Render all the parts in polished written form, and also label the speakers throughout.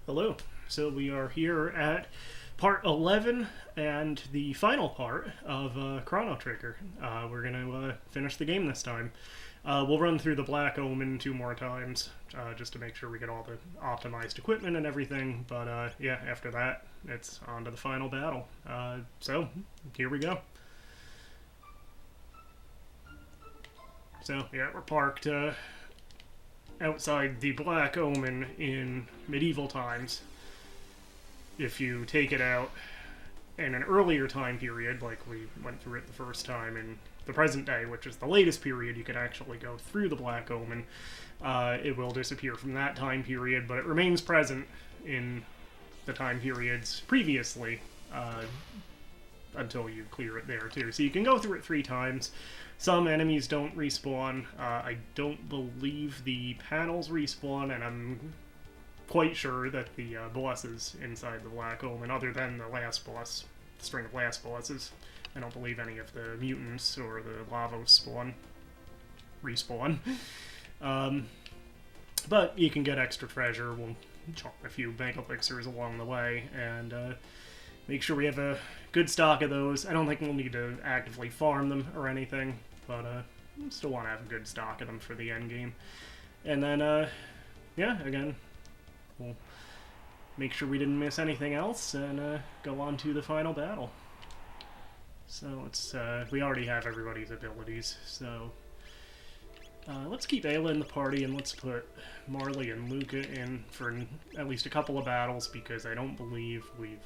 Speaker 1: Hello. So we are here at part 11 and the final part of Chrono Trigger. We're going to finish the game this time. We'll run through the Black Omen 2 more times just to make sure we get all the optimized equipment and everything. But yeah, after that, it's on to the final battle. So here we go. So yeah, we're parked outside the Black Omen in medieval times. If you take it out in an earlier time period, like we went through it the first time in the present day, which is the latest period, you can actually go through the Black Omen. It will disappear from that time period, but it remains present in the time periods previously until you clear it there too. So you can go through it 3 times. Some enemies don't respawn. I don't believe the panels respawn, and I'm quite sure that the bosses inside the Black Omen, other than the last boss, the string of last bosses, I don't believe any of the mutants or the Lavos respawn. But you can get extra treasure. We'll chop a few mega elixirs along the way, and make sure we have a good stock of those. I don't think we'll need to actively farm them or anything, but still want to have a good stock of them for the end game. And then, yeah, again, we'll make sure we didn't miss anything else and go on to the final battle. So let's, we already have everybody's abilities, so let's keep Ayla in the party and let's put Marley and Luca in for at least a couple of battles, because I don't believe we've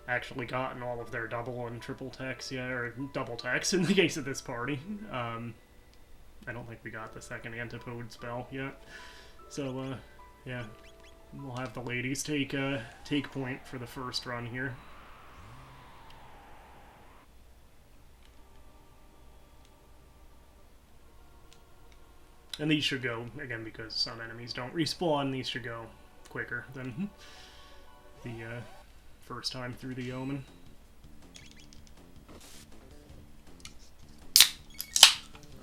Speaker 1: actually gotten all of their double and triple techs yet, or double techs in the case of this party. I don't think we got the second antipode spell yet. So, yeah, we'll have the ladies take point for the first run here. And these should go, again, because some enemies don't respawn, these should go quicker than the first time through the Omen.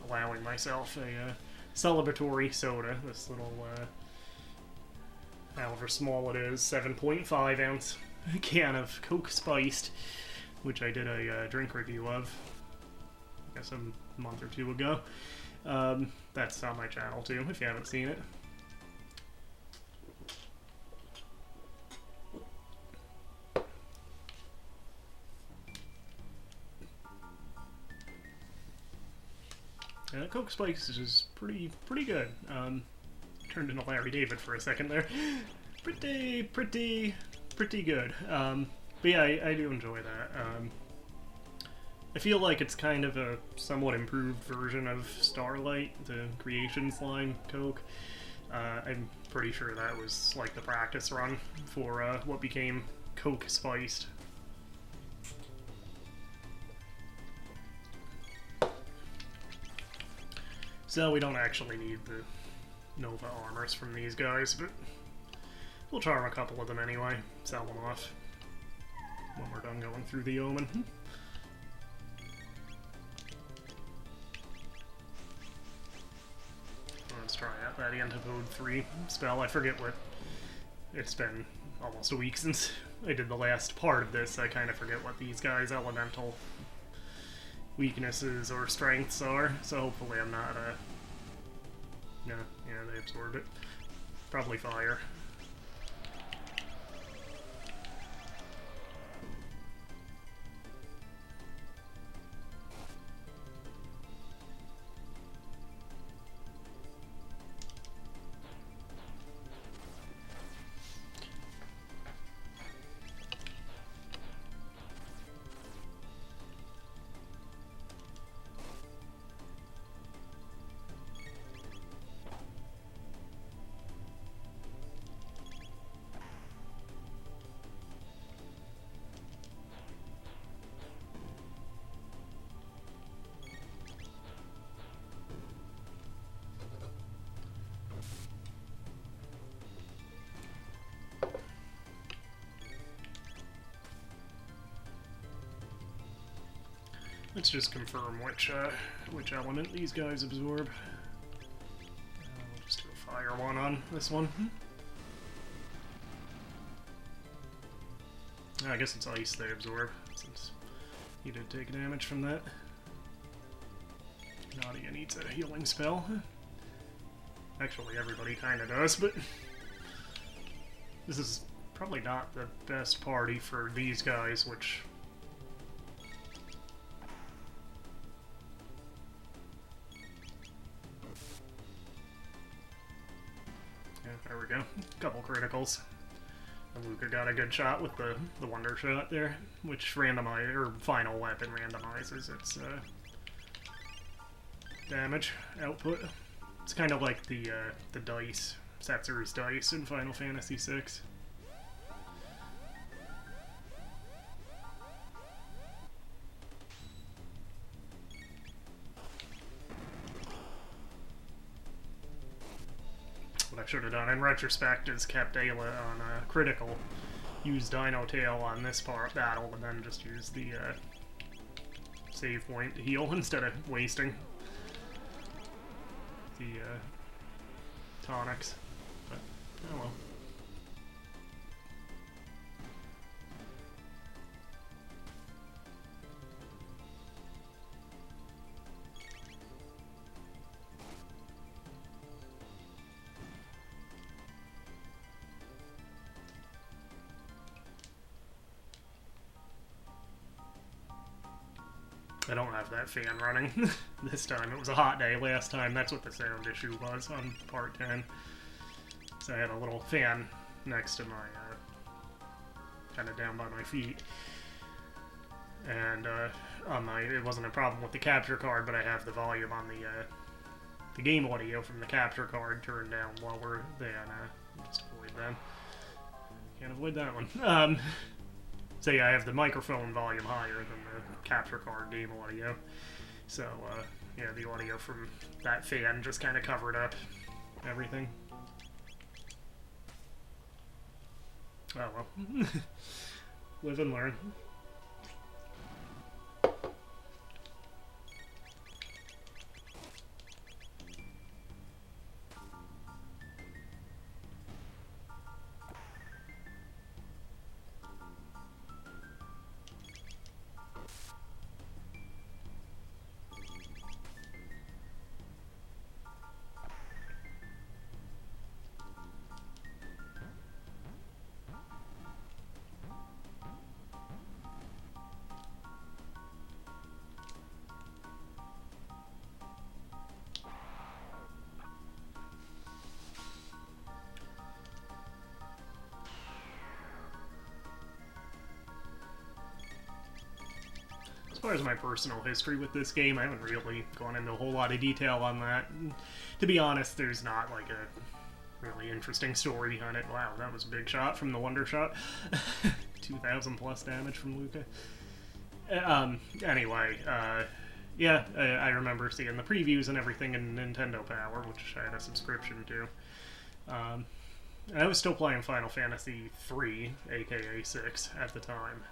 Speaker 1: Allowing myself a celebratory soda, this little, however small it is, 7.5 ounce can of Coke Spiced, which I did a drink review of, I guess a month or 2 ago. That's on my channel too, if you haven't seen it. Coke Spikes is pretty good. Turned into Larry David for a second there. Pretty good. But yeah, I do enjoy that. I feel like it's kind of a somewhat improved version of Starlight, the Creations line Coke. I'm pretty sure that was like the practice run for what became Coke Spiced. So we don't actually need the Nova armors from these guys, but we'll charm a couple of them anyway, sell them off when we're done going through the Omen. Let's try out that Antipode 3 spell. I forget what... It's been almost a week since I did the last part of this. I kind of forget what these guys' elemental weaknesses or strengths are, so hopefully I'm not, yeah, they absorb it. Probably fire. Let's just confirm which element these guys absorb. We'll just do a fire one on this one. I guess it's ice they absorb, since he did take damage from that. Nadia needs a healing spell. Actually, everybody kind of does, but this is probably not the best party for these guys, which... Yeah, there we go. Couple criticals. And Luca got a good shot with the Wonder Shot there, which randomizes, or final weapon randomizes its damage output. It's kind of like the dice, Setsuru's dice in Final Fantasy VI. What I should have done in retrospect is kept Ayla on critical, use Dino Tail on this battle, and then just use the save point to heal instead of wasting the tonics. But, oh well. I don't have that fan running this time. It was a hot day last time. That's what the sound issue was on part 10. So I had a little fan next to my, kind of down by my feet. And on my, it wasn't a problem with the capture card, but I have the volume on the game audio from the capture card turned down lower than, just avoid that. Can't avoid that one. So yeah, I have the microphone volume higher than the capture card game audio. So, yeah, the audio from that fan just kind of covered up everything. Oh well. Live and learn. As far as my personal history with this game, I haven't really gone into a whole lot of detail on that. And to be honest, there's not like a really interesting story behind it. Wow, that was a big shot from the Wonder Shot. 2,000 plus damage from Luca. Anyway, yeah, I remember seeing the previews and everything in Nintendo Power, which I had a subscription to. And I was still playing Final Fantasy III, aka 6, at the time.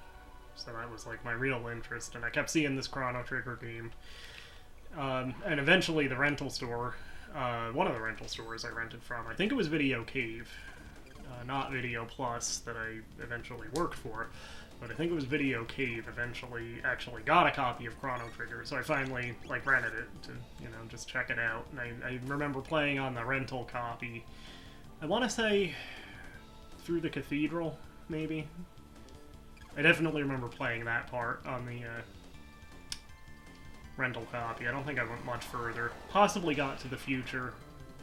Speaker 1: So that was like my real interest, and I kept seeing this Chrono Trigger game. And eventually the rental store, one of the rental stores I rented from, I think it was Video Cave, not Video Plus that I eventually worked for, but I think it was Video Cave eventually actually got a copy of Chrono Trigger, so I finally like rented it to, you know, just check it out. And I remember playing on the rental copy, I want to say Through the Cathedral, maybe? I definitely remember playing that part on the rental copy. I don't think I went much further. Possibly got to the future,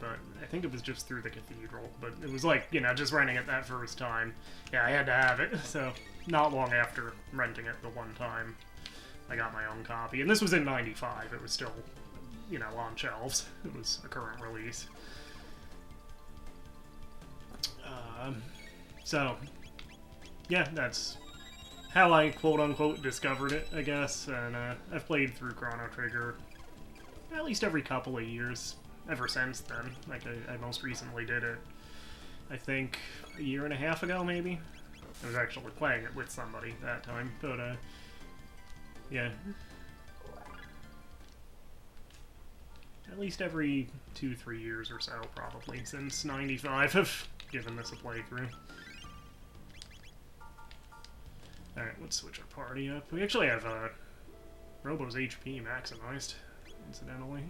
Speaker 1: but I think it was just Through the Cathedral. But it was like, you know, just renting it that first time. Yeah, I had to have it, so not long after renting it the one time, I got my own copy. And this was in '95. It was still, you know, on shelves. It was a current release. So, yeah, that's how I quote-unquote discovered it, I guess, and I've played through Chrono Trigger at least every couple of years ever since then. Like, I most recently did it, I think, a year and a half ago, maybe? I was actually playing it with somebody that time, but, yeah. At least every 2-3 years or so, probably, since '95, I've given this a playthrough. Alright, let's switch our party up. We actually have Robo's HP maximized, incidentally.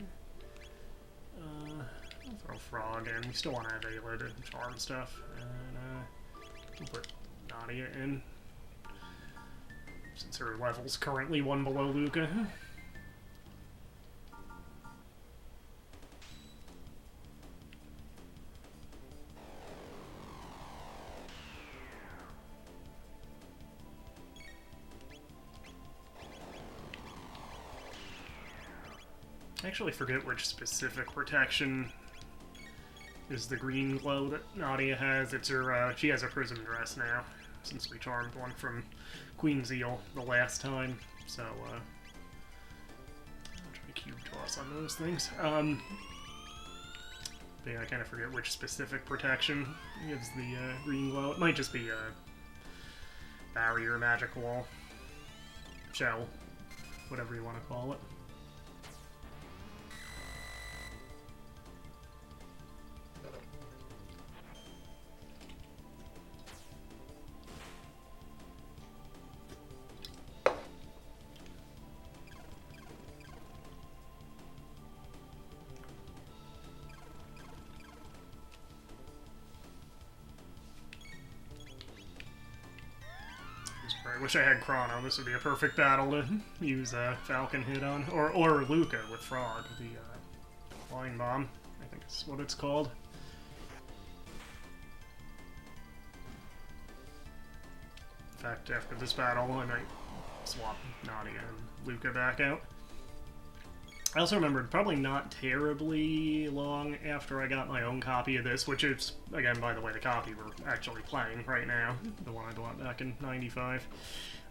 Speaker 1: I'll throw Frog in. We still want to have Ayla to charm stuff. And we'll put Nadia in, since her level's currently one below Luca. I actually forget which specific protection is the green glow that Nadia has. It's her, she has a prism dress now, since we charmed one from Queen Zeal the last time, so, I'll try to cube toss on those things. But yeah, I kind of forget which specific protection gives the, green glow. It might just be, barrier, magic wall, shell, whatever you want to call it. I wish I had Chrono. This would be a perfect battle to use a Falcon hit on. Or Luca with Frog, the Flying Bomb, I think is what it's called. In fact, after this battle, I might swap Nadia and Luca back out. I also remembered probably not terribly long after I got my own copy of this, which is, again, by the way, the copy we're actually playing right now, the one I bought back in '95.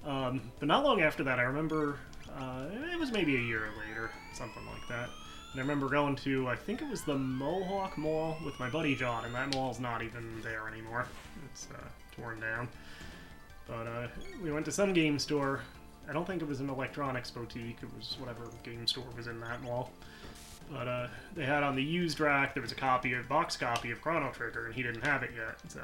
Speaker 1: But not long after that, I remember, it was maybe a year later, something like that. And I remember going to, I think it was the Mohawk Mall with my buddy John, and that mall's not even there anymore. It's torn down. But we went to some game store. I don't think it was an electronics boutique, it was whatever game store was in that mall. But they had on the used rack, there was a box copy of Chrono Trigger, and he didn't have it yet, so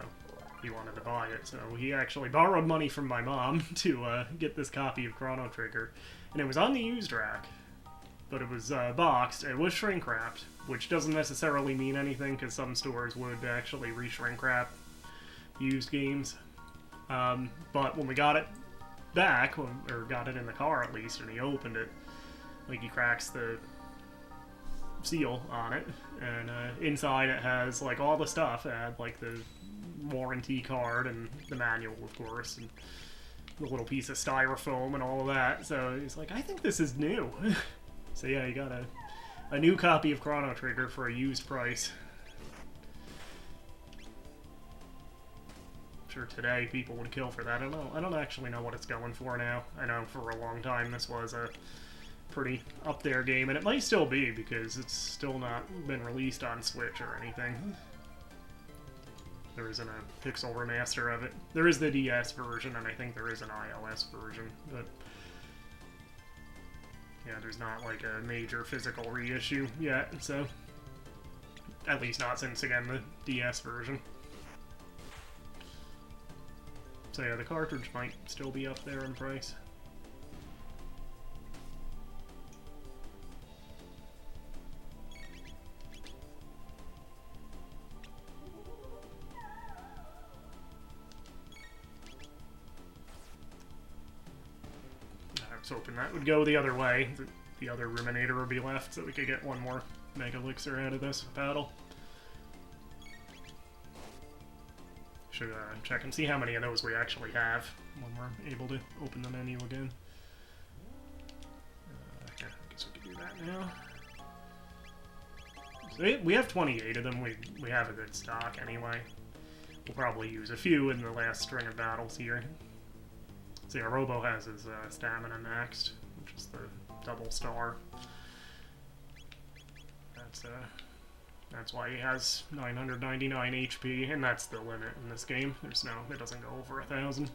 Speaker 1: he wanted to buy it. So he actually borrowed money from my mom to get this copy of Chrono Trigger. And it was on the used rack, but it was boxed, it was shrink wrapped, which doesn't necessarily mean anything, because some stores would actually re-shrink wrap used games. But when we got it back, or got it in the car at least, and he opened it, like, he cracks the seal on it, and inside it has, like, all the stuff. It had, like, the warranty card and the manual, of course, and the little piece of styrofoam and all of that. So he's like, I think this is new. So yeah, you got a new copy of Chrono Trigger for a used price. Sure, today people would kill for that. I don't actually know what it's going for now. I know for a long time this was a pretty up there game, and it might still be, because it's still not been released on Switch or anything. There isn't a pixel remaster of it. There is the DS version, and I think there is an iOS version, but yeah, there's not like a major physical reissue yet, so at least not since, again, the DS version. So yeah, the cartridge might still be up there in price. I was hoping that would go the other way. The other Ruminator would be left, so we could get one more Mega Elixir out of this battle. Should check and see how many of those we actually have when we're able to open the menu again. Yeah, I guess we can do that now. So we have 28 of them. We have a good stock anyway. We'll probably use a few in the last string of battles here. So yeah, Robo has his stamina maxed, which is the double star. That's why he has 999 HP, and that's the limit in this game. It doesn't go over 1,000.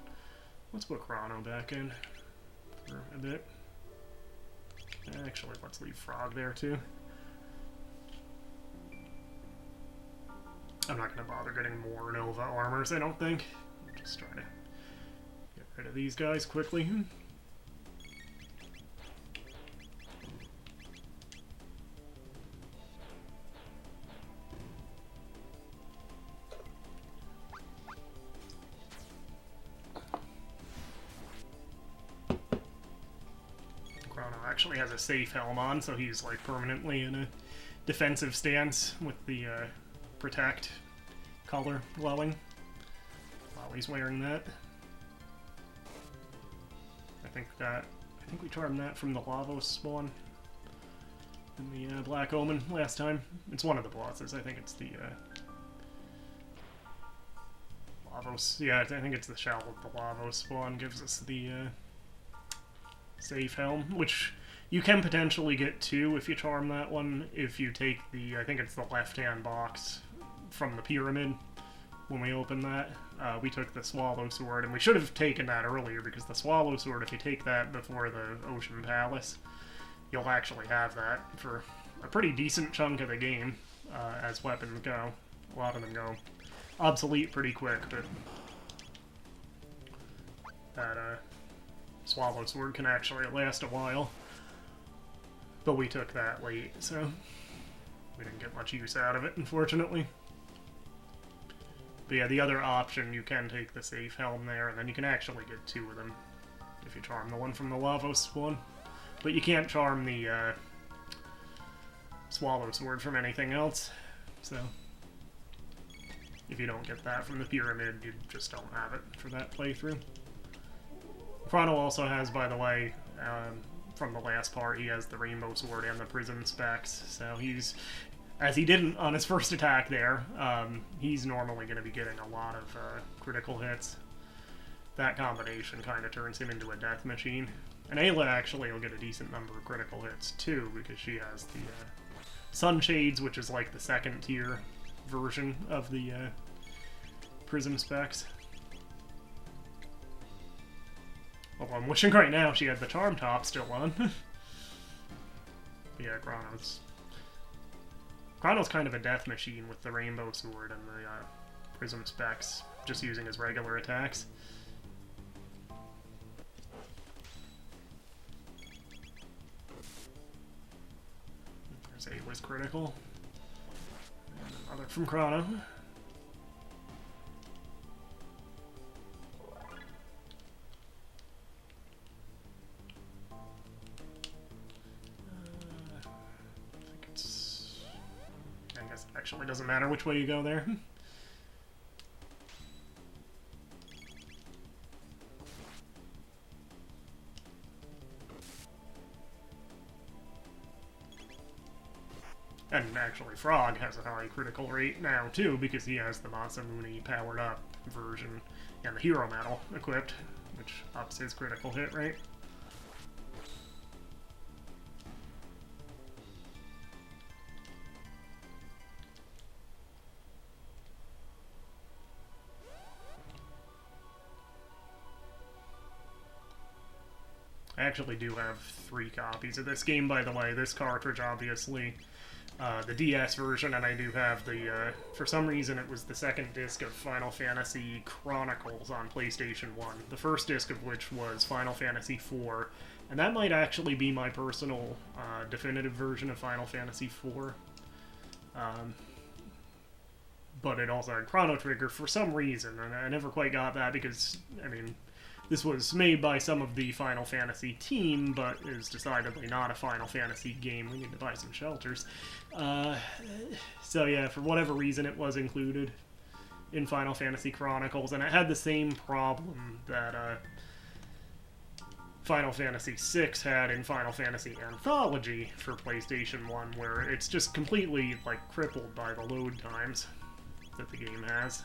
Speaker 1: Let's put Chrono back in for a bit. Actually, let's leave Frog there too. I'm not going to bother getting more Nova armors, I don't think. Just try to get rid of these guys quickly. CHRONO actually has a safe helm on, so he's like permanently in a defensive stance with the protect color glowing while he's wearing that. I think we charmed that from the Lavos spawn in the Black Omen last time. It's one of the bosses. I think it's the Lavos. Yeah, I think it's the shell of the Lavos spawn gives us the safe helm, which you can potentially get two if you charm that one, if you take the, I think it's the left-hand box from the pyramid when we open that. We took the Swallow Sword, and we should have taken that earlier, because the Swallow Sword, if you take that before the Ocean Palace, you'll actually have that for a pretty decent chunk of the game, as weapons go. A lot of them go obsolete pretty quick, but that Swallow Sword can actually last a while. But we took that late, so we didn't get much use out of it, unfortunately. But yeah, the other option, you can take the safe helm there, and then you can actually get two of them if you charm the one from the Lavos one. But you can't charm the Swallow Sword from anything else, so if you don't get that from the pyramid, you just don't have it for that playthrough. CHRONO also has, by the way, from the last part, he has the Rainbow Sword and the Prism specs, so he's, as he didn't on his first attack there, he's normally going to be getting a lot of critical hits. That combination kind of turns him into a death machine. And Ayla actually will get a decent number of critical hits too, because she has the Sunshades, which is like the second tier version of the Prism specs. Although I'm wishing right now she had the Charm Top still on. Yeah, CHRONO's kind of a death machine with the Rainbow Sword and the Prism specs, just using his regular attacks. There's Ayla's critical. And another from CHRONO. Actually doesn't matter which way you go there. And actually Frog has a high critical rate now too, because he has the Masamune powered up version and the Hero Medal equipped, which ups his critical hit rate. I actually do have 3 copies of this game, by the way. This cartridge, obviously, the DS version, and I do have the, for some reason it was the second disc of Final Fantasy Chronicles on PlayStation 1. The first disc of which was Final Fantasy IV, and that might actually be my personal definitive version of Final Fantasy IV. But it also had Chrono Trigger for some reason, and I never quite got that because, I mean, this was made by some of the Final Fantasy team, but is decidedly not a Final Fantasy game. We need to buy some shelters. So yeah, for whatever reason, it was included in Final Fantasy Chronicles, and it had the same problem that Final Fantasy VI had in Final Fantasy Anthology for PlayStation 1, where it's just completely, like, crippled by the load times that the game has.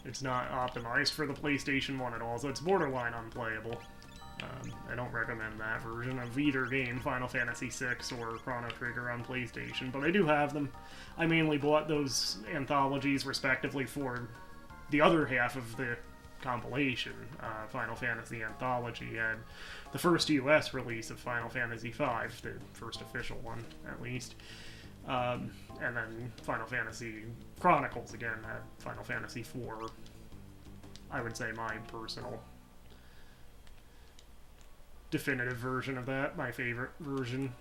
Speaker 1: It's not optimized for the PlayStation 1 at all, so it's borderline unplayable. I don't recommend that version of either game, Final Fantasy VI or Chrono Trigger on PlayStation, but I do have them. I mainly bought those anthologies, respectively, for the other half of the compilation. Final Fantasy Anthology had the first US release of Final Fantasy V, the first official one, at least. And then Final Fantasy Chronicles, again, had Final Fantasy IV I would say, my personal definitive version of that, my favorite version.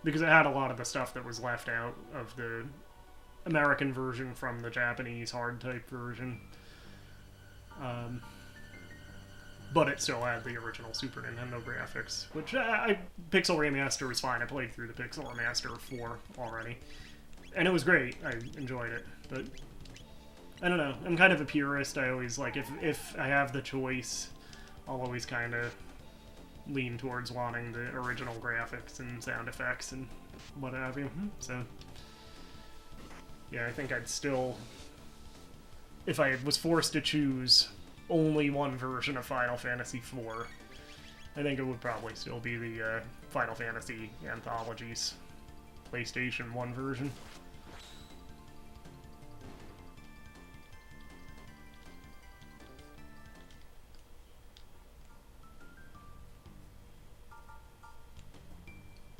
Speaker 1: Because it had a lot of the stuff that was left out of the American version from the Japanese hard-type version. But it still had the original Super Nintendo graphics, which Pixel Remaster was fine. I played through the Pixel Remaster 4 already. And it was great. I enjoyed it. But I don't know. I'm kind of a purist. I always, like, if I have the choice, I'll always kind of lean towards wanting the original graphics and sound effects and what have you. So, yeah, I think I'd still, if I was forced to choose only one version of Final Fantasy IV, I think it would probably still be the Final Fantasy Anthologies PlayStation 1 version.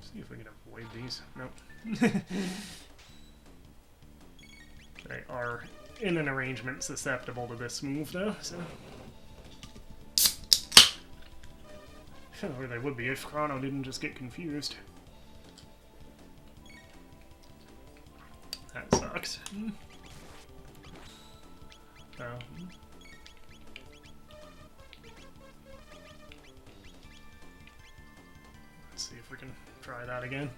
Speaker 1: See if we can avoid these. Nope. They are in an arrangement susceptible to this move, though, so... Or they would be if Chrono didn't just get confused. That sucks. Oh. Let's see if we can try that again.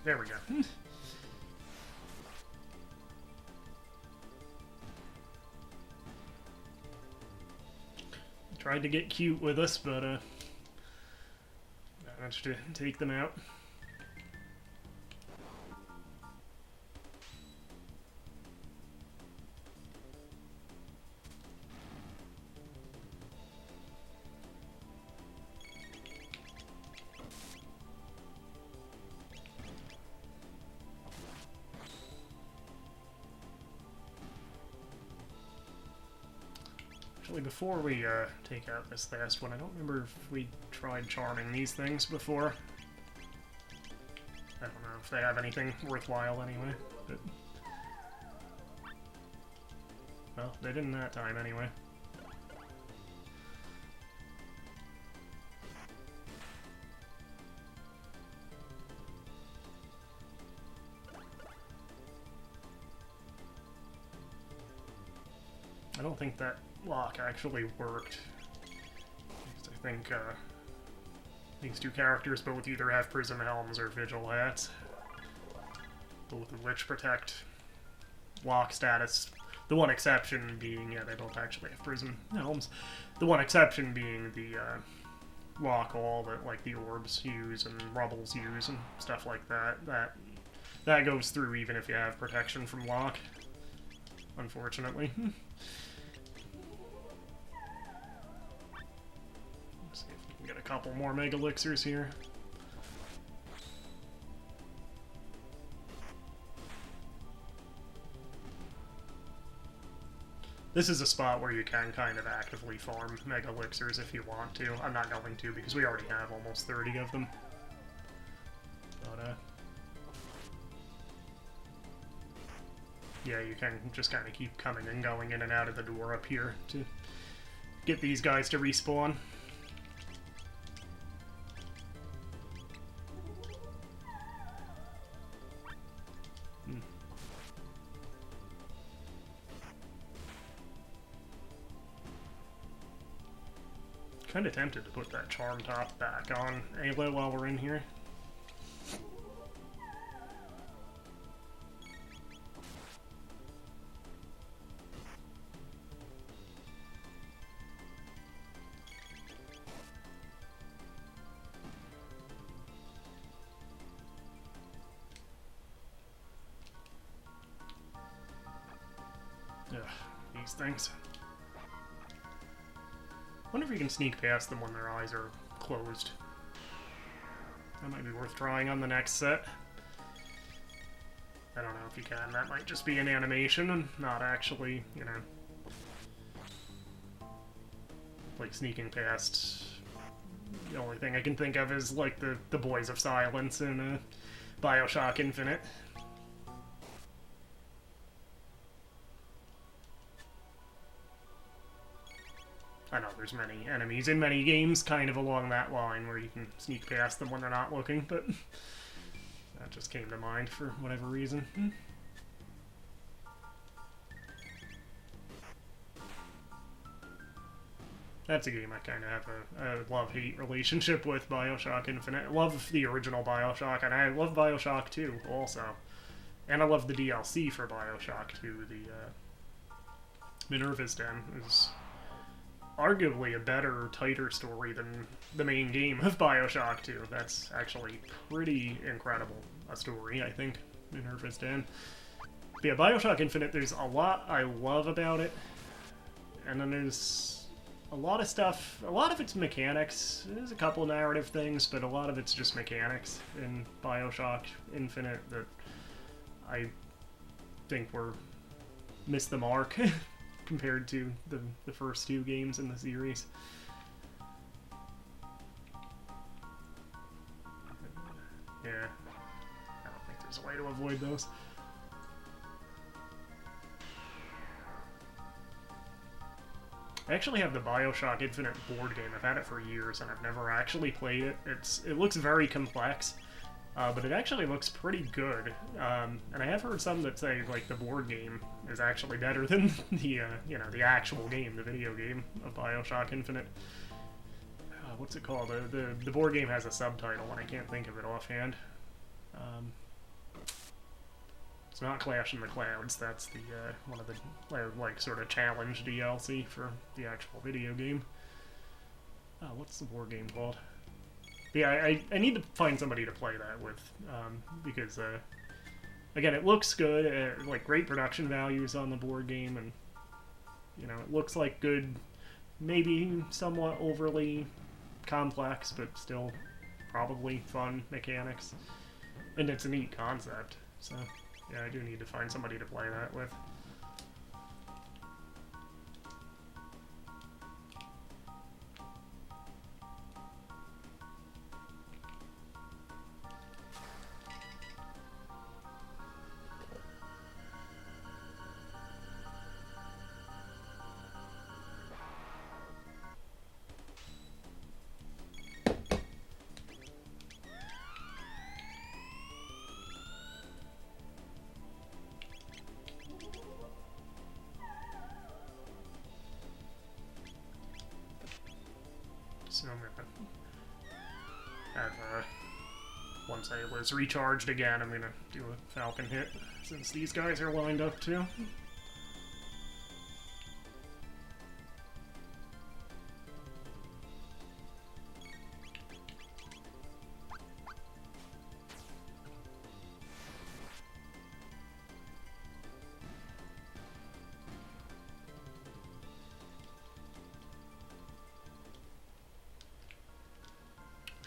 Speaker 1: There we go. Tried to get cute with us, but managed to take them out. Actually, before we take out this last one, I don't remember if we tried charming these things before. I don't know if they have anything worthwhile anyway, but... Well, they didn't that time anyway. I don't think that lock actually worked. I think these two characters both either have prism helms or vigil hats, both of which protect lock status. The one exception being, yeah, they both actually have prism helms. The one exception being the lock all that like the orbs use and rubbles use and stuff like that. That goes through even if you have protection from lock, unfortunately. Get a couple more Mega Elixirs here. This is a spot where you can kind of actively farm Mega Elixirs if you want to. I'm not going to because we already have almost 30 of them. But, yeah, you can just kind of keep coming and going in and out of the door up here to get these guys to respawn. Kind of tempted to put that charm top back on Ayla while we're in here. Ugh, these things. I wonder if you can sneak past them when their eyes are closed. That might be worth trying on the next set. I don't know if you can. That might just be an animation and not actually, you know, like sneaking past The only thing I can think of is like the Boys of Silence in Bioshock Infinite. I know there's many enemies in many games kind of along that line where you can sneak past them when they're not looking, but that just came to mind for whatever reason. That's a game I kind of have a love-hate relationship with, Bioshock Infinite. I love the original Bioshock, and I love Bioshock 2 also. And I love the DLC for Bioshock 2. The Minerva's Den is arguably a better, tighter story than the main game of Bioshock 2. That's actually pretty incredible a story, I think, Minerva's Den. But yeah, Bioshock Infinite, there's a lot I love about it, and then there's a lot of stuff, a lot of it's mechanics. There's a couple narrative things, but a lot of it's just mechanics in Bioshock Infinite that I think missed the mark compared to the first two games in the series. Yeah, I don't think there's a way to avoid those. I actually have the Bioshock Infinite board game. I've had it for years, and I've never actually played it. It looks very complex, but it actually looks pretty good. And I have heard some that say like the board game is actually better than the the actual game, the video game of Bioshock Infinite. What's it called? The board game has a subtitle, and I can't think of it offhand. It's not Clash in the Clouds. That's the one of the like sort of challenge DLC for the actual video game. What's the board game called? But yeah, I need to find somebody to play that with because again, it looks good. Like great production values on the board game, and it looks like good, maybe somewhat overly complex, but still probably fun mechanics, and it's a neat concept. So. Yeah, I do need to find somebody to play that with. So I'm gonna have, once I was recharged again, I'm gonna do a Falcon hit, since these guys are lined up too.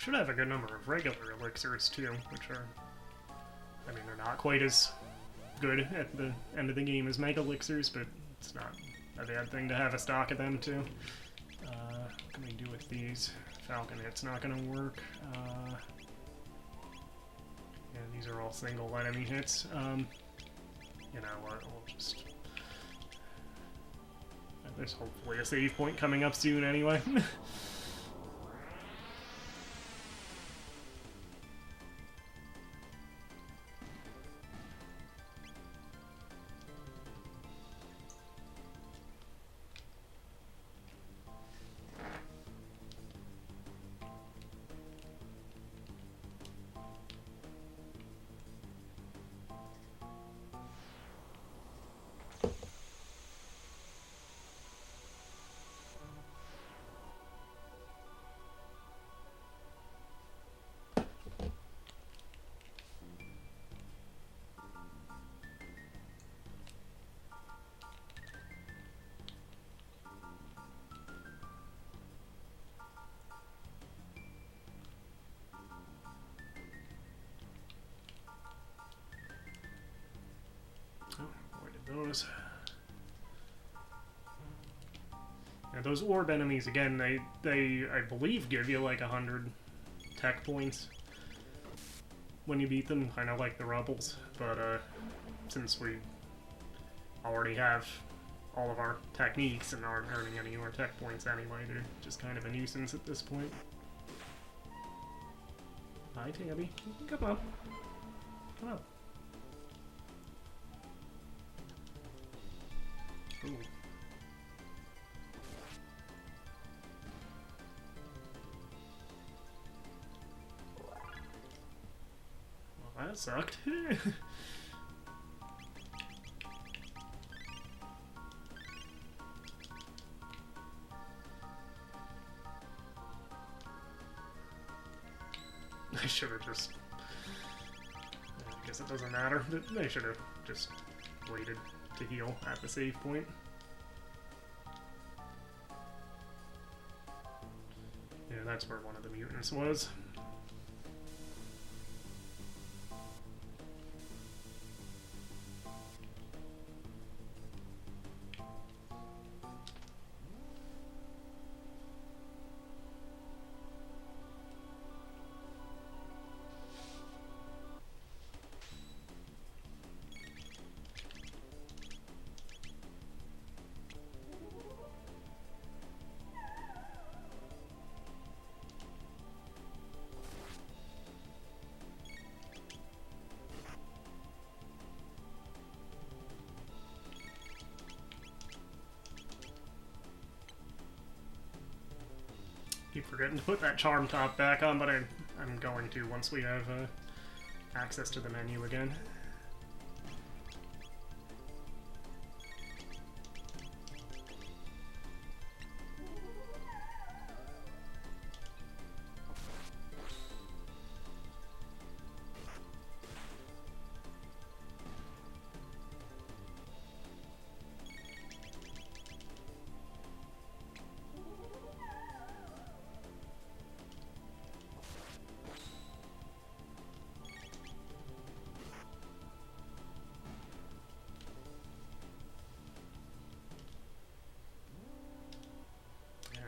Speaker 1: Should have a good number of regular elixirs too, which are, I mean, they're not quite as good at the end of the game as Mega Elixirs, but it's not a bad thing to have a stock of them too. What can we do with these? Falcon hit's not going to work. Yeah, these are all single enemy hits. You know what, we'll just... There's hopefully a save point coming up soon anyway. Those. And those orb enemies, again, they I believe give you like 100 tech points when you beat them, kind of like the rebels. But since we already have all of our techniques and aren't earning any more tech points anyway, they're just kind of a nuisance at this point. Hi, Tabby. Come up. Come up. Ooh. Well, that sucked. I should have just... I guess it doesn't matter. They should have just waited to heal at the save point. Yeah, that's where one of the mutants was. Keep forgetting to put that charm top back on, but I'm going to once we have access to the menu again.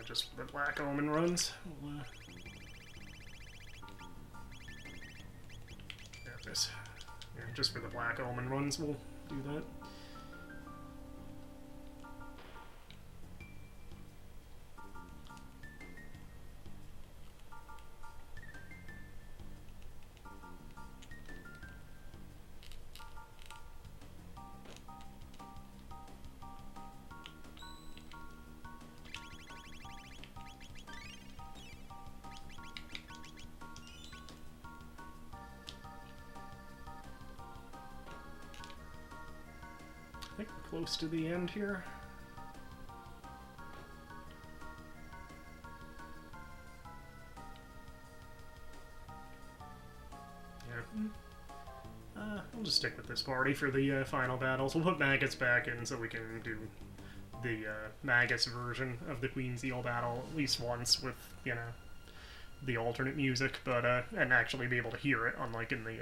Speaker 1: Just the Black Omen runs. We'll, this. Yeah, just for the Black Omen runs, we'll do that. I think we're close to the end here. Yeah. We'll just stick with this party for the final battles. We'll put Magus back in so we can do the Magus version of the Queen's Seal battle at least once with, you know, the alternate music, but and actually be able to hear it, unlike in the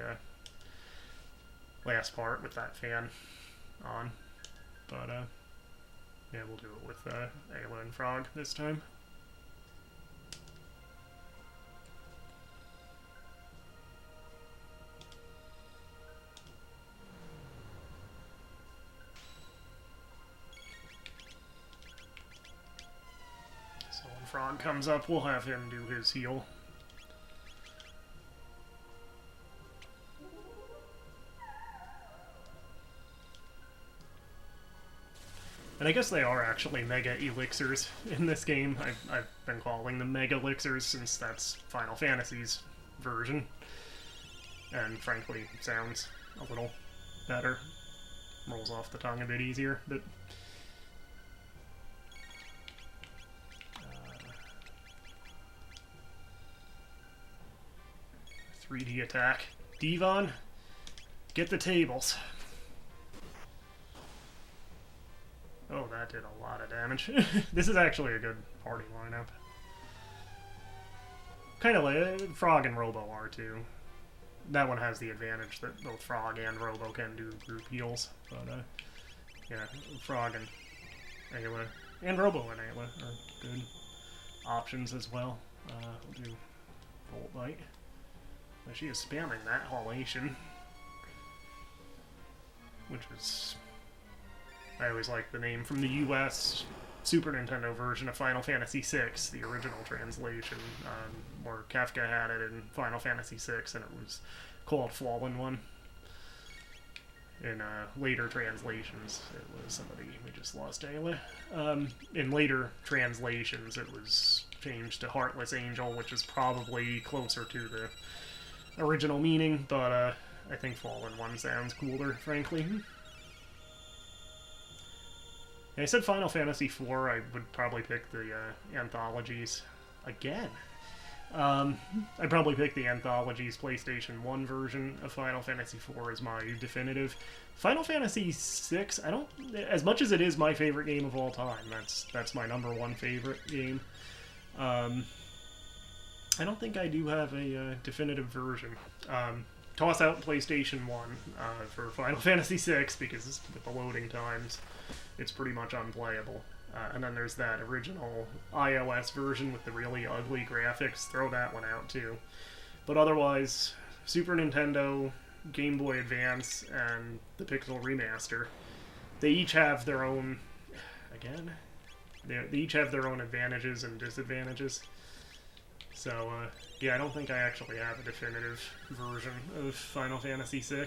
Speaker 1: last part with that fan on. But yeah, we'll do it with Ayla and Frog this time. So when Frog comes up, we'll have him do his heal. And I guess they are actually Mega Elixirs in this game. I've been calling them Mega Elixirs since that's Final Fantasy's version. And frankly, sounds a little better. Rolls off the tongue a bit easier, but... 3D attack. Devon, get the tables. Oh, that did a lot of damage. This is actually a good party lineup. Kind of like Frog and Robo are too. That one has the advantage that both Frog and Robo can do group heals. But yeah, Frog and Ayla and Robo and Ayla are good options as well. We'll do Volt Bite. But she is spamming that Halation, which is... I always like the name from the US Super Nintendo version of Final Fantasy VI, the original translation, where Kefka had it in Final Fantasy VI, and it was called Fallen One. In later translations, it was somebody, we just lost Ayla. In later translations, it was changed to Heartless Angel, which is probably closer to the original meaning, but I think Fallen One sounds cooler, frankly. I said Final Fantasy IV, I would probably pick the anthologies again. I'd probably pick the Anthologies PlayStation 1 version of Final Fantasy IV as my definitive. Final Fantasy VI, I don't... As much as it is my favorite game of all time, that's my #1 favorite game. I don't think I do have a definitive version. Toss out PlayStation 1 for Final Fantasy VI, because with the loading times, it's pretty much unplayable. And then there's that original iOS version with the really ugly graphics. Throw that one out too. But otherwise, Super Nintendo, Game Boy Advance, and the Pixel Remaster, they each have their own... Again? They each have their own advantages and disadvantages. So, yeah, I don't think I actually have a definitive version of Final Fantasy VI.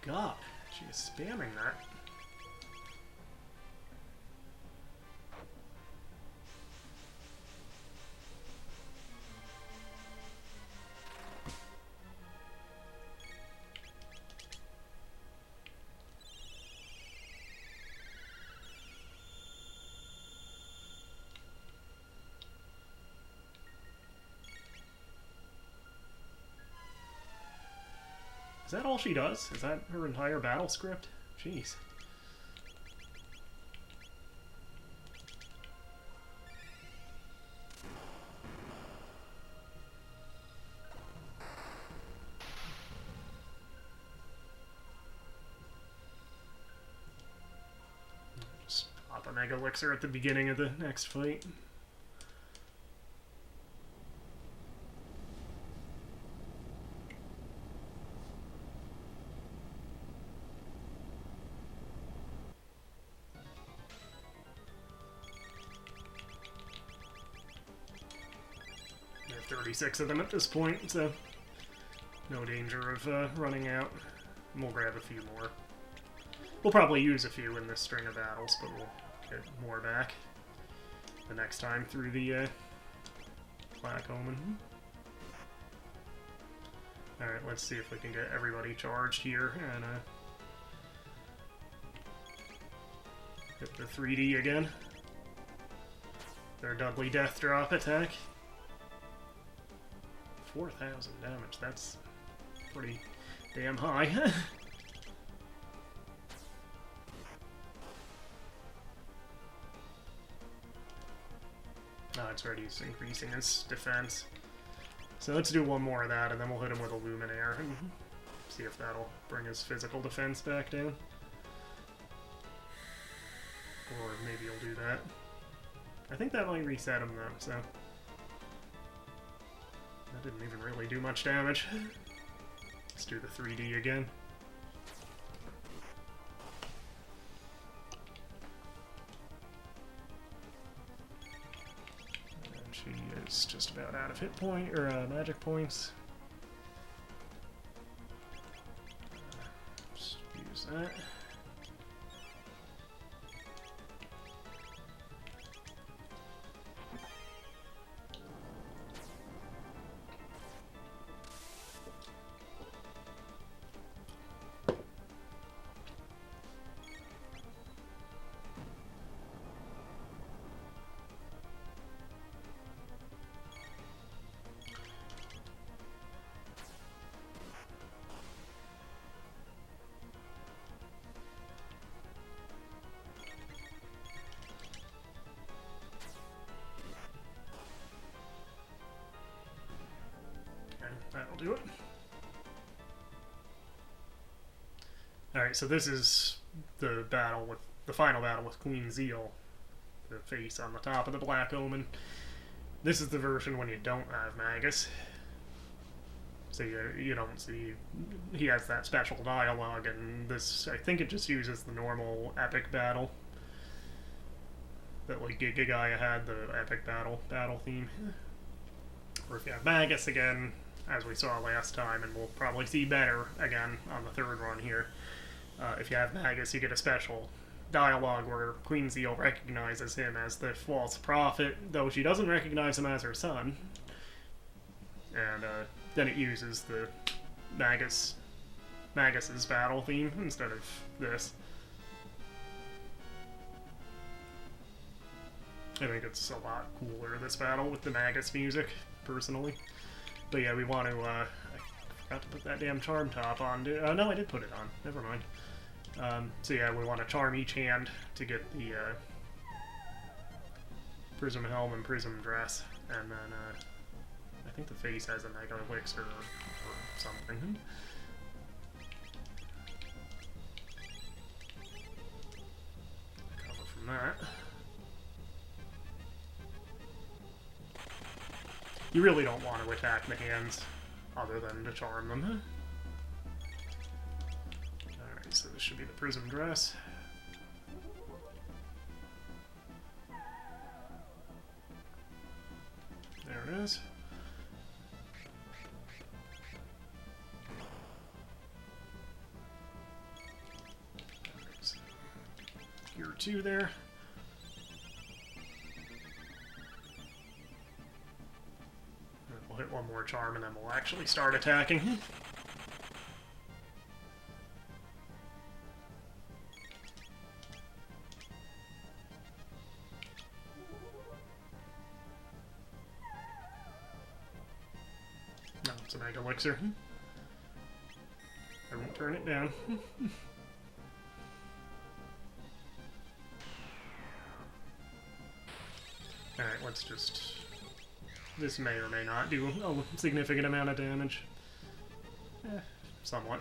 Speaker 1: God, she is spamming that. Is that all she does? Is that her entire battle script? Jeez. Just pop a Mega Elixir at the beginning of the next fight. There are 36 of them at this point, so no danger of running out. And we'll grab a few more. We'll probably use a few in this string of battles, but we'll get more back the next time through the Black Omen. Alright, let's see if we can get everybody charged here and hit the 3D again. Their Dudley Death Drop attack. 4,000 damage, that's pretty damn high. Oh, it's already increasing his defense. So let's do one more of that, and then we'll hit him with a Luminaire and see if that'll bring his physical defense back down. Or maybe he'll do that. I think that might reset him, though, so... That didn't even really do much damage. Let's do the 3D again. And she is just about out of hit point, or magic points. Just use that. do it. Alright, so this is the battle with the final battle with Queen Zeal, the face on the top of the Black Omen. This is the version when you don't have Magus. So you don't see, he has that special dialogue, and this, I think it just uses the normal epic battle. That like Giga had, the epic battle theme. Or if you have Magus again, as we saw last time, and we'll probably see better again on the third run here. If you have Magus, you get a special dialogue where Queen Zeal recognizes him as the false prophet, though she doesn't recognize him as her son. And then it uses the Magus's battle theme instead of this. I think it's a lot cooler, this battle, with the Magus music, personally. But yeah, we want to, I forgot to put that damn charm top on. No, I did put it on. Never mind. So yeah, we want to charm each hand to get the prism helm and prism dress, and then I think the face has a mega elixir or something. Cover from that. You really don't want to attack the hands other than to charm them. Alright, so this should be the prism dress. There it is. Alright, so gear 2 there. We'll hit one more charm and then we'll actually start attacking. No, it's a mega elixir. I won't turn it down. Alright, let's just... This may or may not do a significant amount of damage. Somewhat.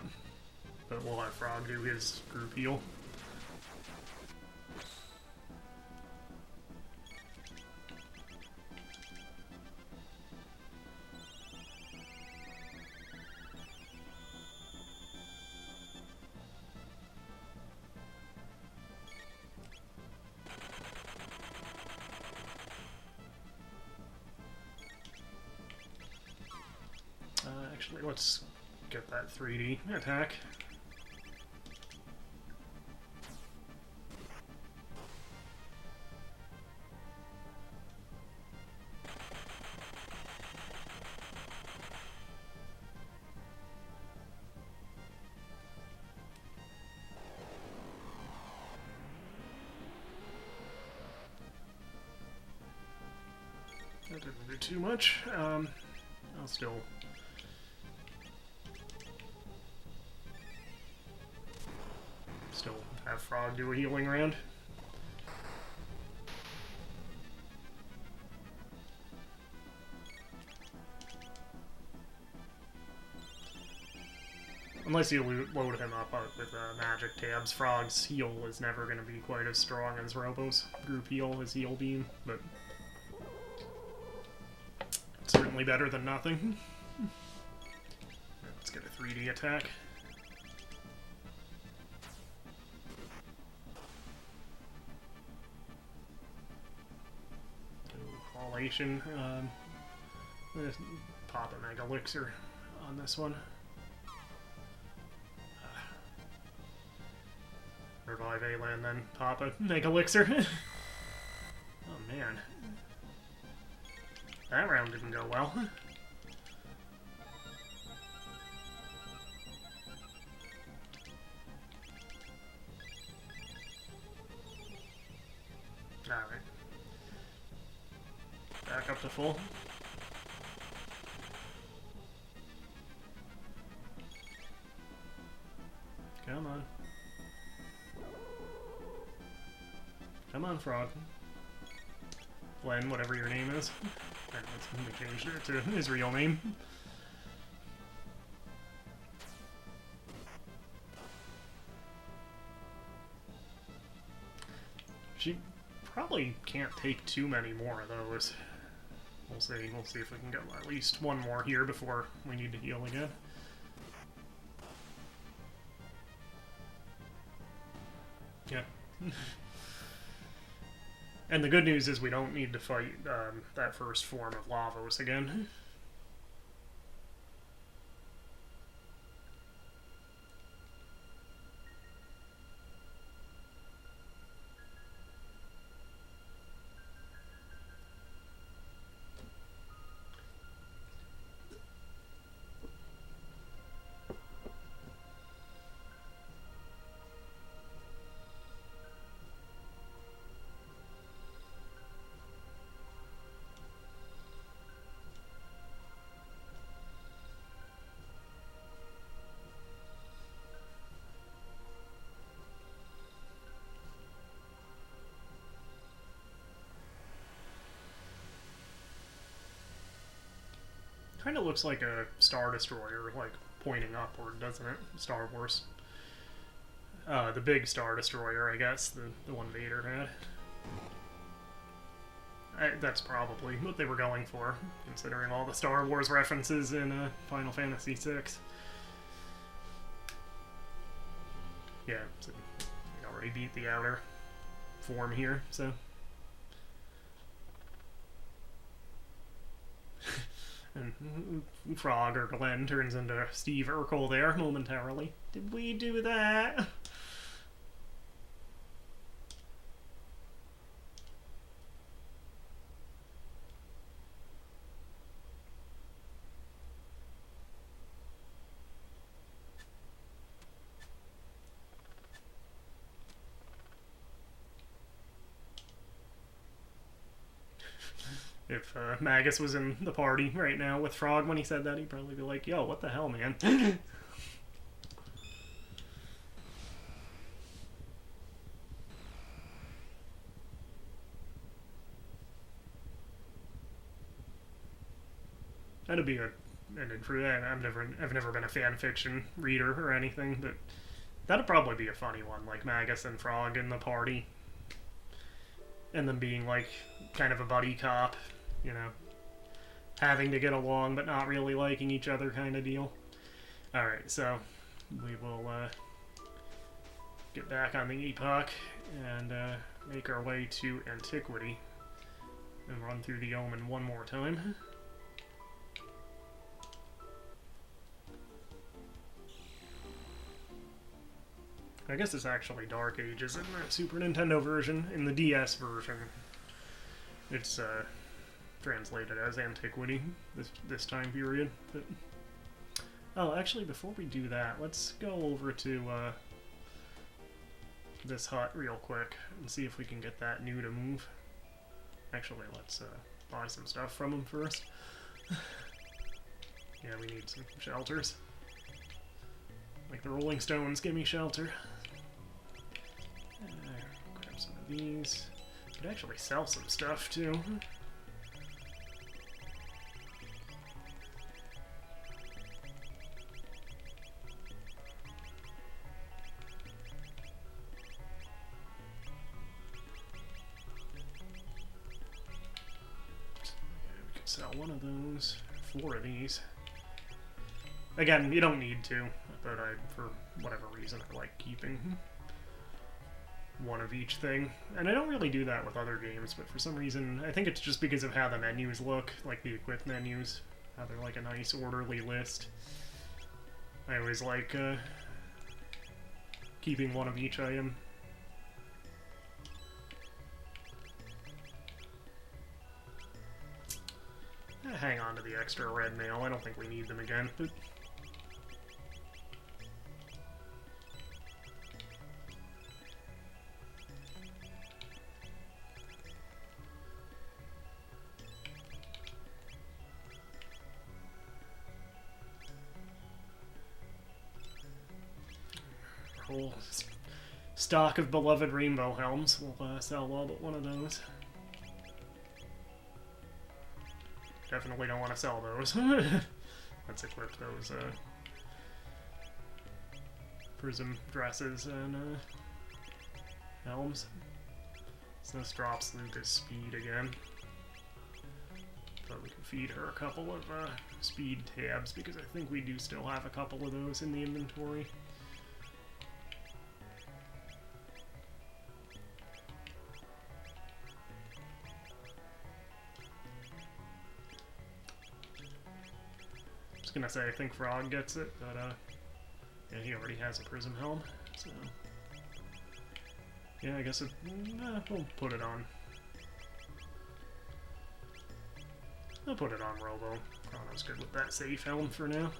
Speaker 1: But we'll have Frog do his group heal. Actually, let's get that 3D attack. That didn't do too much. I'll still... have Frog do a healing round. Unless you load him up with magic tabs, Frog's heal is never going to be quite as strong as Robo's group heal, his heal beam, but it's certainly better than nothing. Let's get a 3D attack. Let's pop a mega elixir on this one. Revive Alan, then pop a mega elixir. Oh man, that round didn't go well. Alright. Back up to full. Come on. Come on, Frog. Glenn, whatever your name is. We changed it to his real name. She probably can't take too many more of those. We'll see. We'll see if we can get at least one more here before we need to heal again. Yeah. And the good news is we don't need to fight that first form of Lavos again. Kind of looks like a Star Destroyer, like, pointing upward, doesn't it? Star Wars. The big Star Destroyer, I guess, the one Vader had. That's probably what they were going for, considering all the Star Wars references in Final Fantasy VI. Yeah, so we already beat the outer form here, so... And Frog or Glenn turns into Steve Urkel there momentarily. Did we do that? If Magus was in the party right now with Frog when he said that, he'd probably be like, yo, what the hell, man? That'd be an intro. I've never been a fan fiction reader or anything, but that'd probably be a funny one, like Magus and Frog in the party. And them being like kind of a buddy cop, you know, having to get along but not really liking each other kind of deal. Alright, so we will get back on the Epoch and make our way to Antiquity and run through the Omen one more time. I guess it's actually Dark Ages in the Super Nintendo version. In the DS version, it's translated as Antiquity this time period. But oh, actually, before we do that, let's go over to this hut real quick and see if we can get that new to move. Actually, let's buy some stuff from him first. Yeah, we need some shelters. Like the Rolling Stones, give me shelter. Grab some of these. Could actually sell some stuff too. We could sell one of those. 4 of these. Again, you don't need to, but for whatever reason, I like keeping one of each thing. And I don't really do that with other games, but for some reason, I think it's just because of how the menus look, like the equip menus, how they're like a nice orderly list. I always like keeping one of each item. Hang on to the extra red mail, I don't think we need them again, but... Whole stock of beloved rainbow helms. We'll sell all but one of those. Definitely don't want to sell those. Let's equip those prism dresses and helms. So this drops Luca's speed again. But we can feed her a couple of speed tabs, because I think we do still have a couple of those in the inventory. Gonna say I think Frog gets it, but yeah, he already has a prism helm, so yeah, I guess we'll put it on. I'll put it on Robo. Chrono's good with that safe helm for now.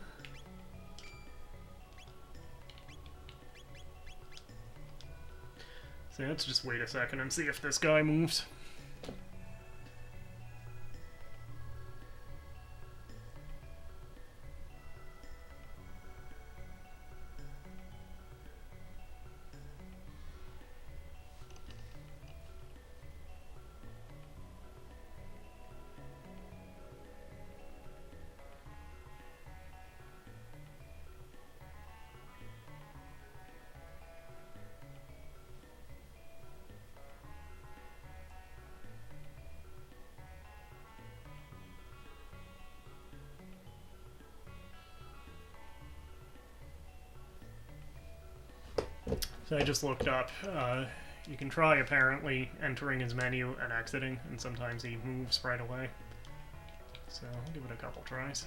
Speaker 1: So let's just wait a second and see if this guy moves. So I just looked up. You can try apparently entering his menu and exiting, and sometimes he moves right away. So I'll give it a couple tries.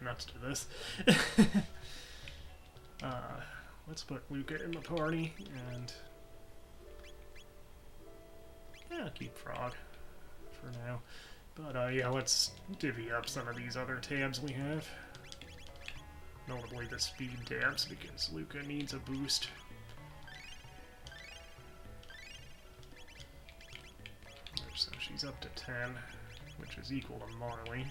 Speaker 1: Let's do this. Let's put Luca in the party, and yeah, keep Frog for now. But yeah, let's divvy up some of these other tabs we have. Notably the speed tabs, because Luca needs a boost. So she's up to 10, which is equal to Marley.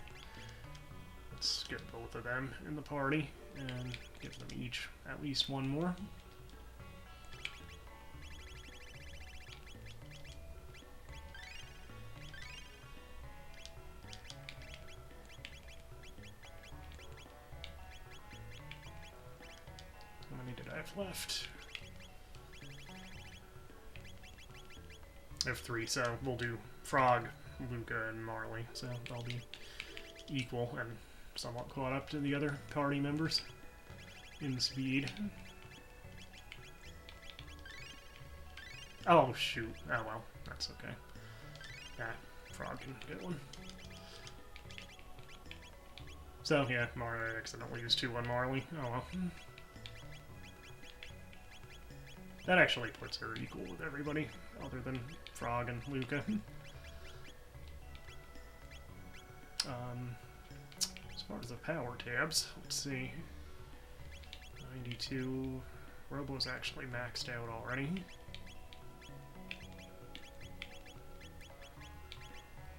Speaker 1: Let's get both of them in the party and give them each at least one more. How many did I have left? I have 3, so we'll do Frog, Luca, and Marley, so they'll be equal and somewhat caught up to the other party members in speed. Oh shoot, oh well, that's okay. Yeah, Frog can get one. So yeah, Marley accidentally used 2 on Marley, oh well. That actually puts her equal with everybody, other than Frog and Luca. As far as the power tabs, let's see. 92. Robo's actually maxed out already.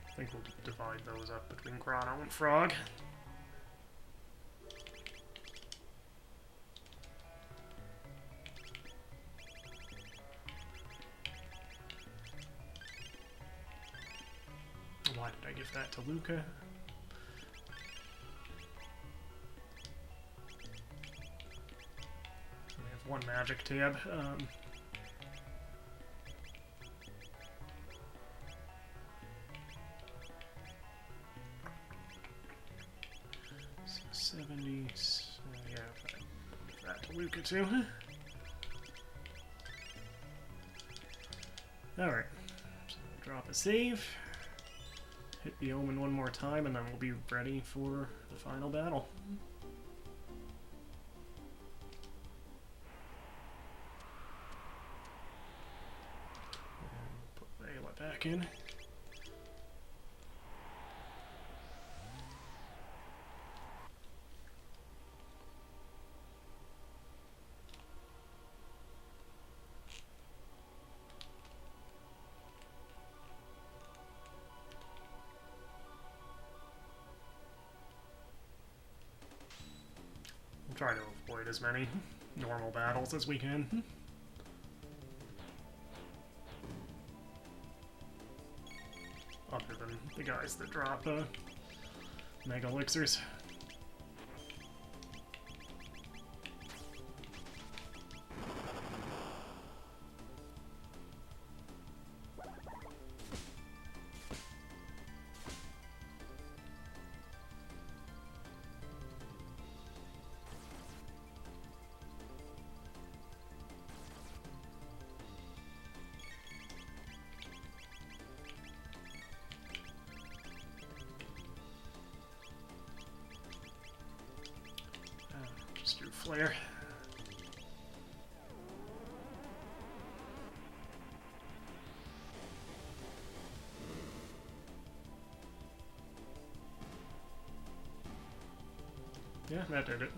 Speaker 1: I think we'll divide those up between Chrono and Frog. Why did I give that to Luca? We have 1 magic tab. 70. Yeah, give that to Luca too. Alright, so we'll drop a save. Hit the Omen one more time, and then we'll be ready for the final battle. And put Layla back in. try to avoid as many normal battles as we can. Other than the guys that drop mega elixirs. Just do flare. Yeah, that did it.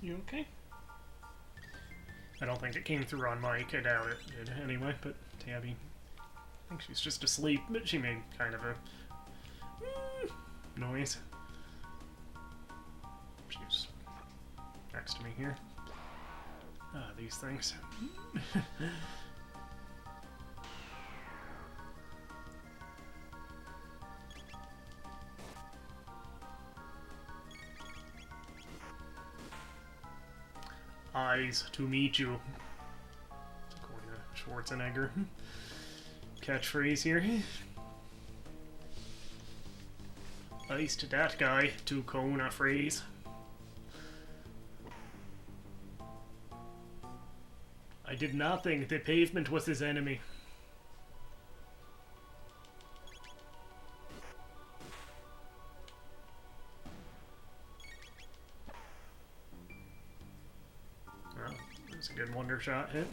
Speaker 1: You okay? I don't think it came through on mic. I doubt it did anyway, but Tabby, I think she's just asleep, but she made kind of a noise. She's next to me here. Ah, these things. Eyes to meet you. According to Schwarzenegger. Catchphrase here. Eyes to that guy, to Kona phrase. I did nothing, the pavement was his enemy. That's a good wonder shot hit.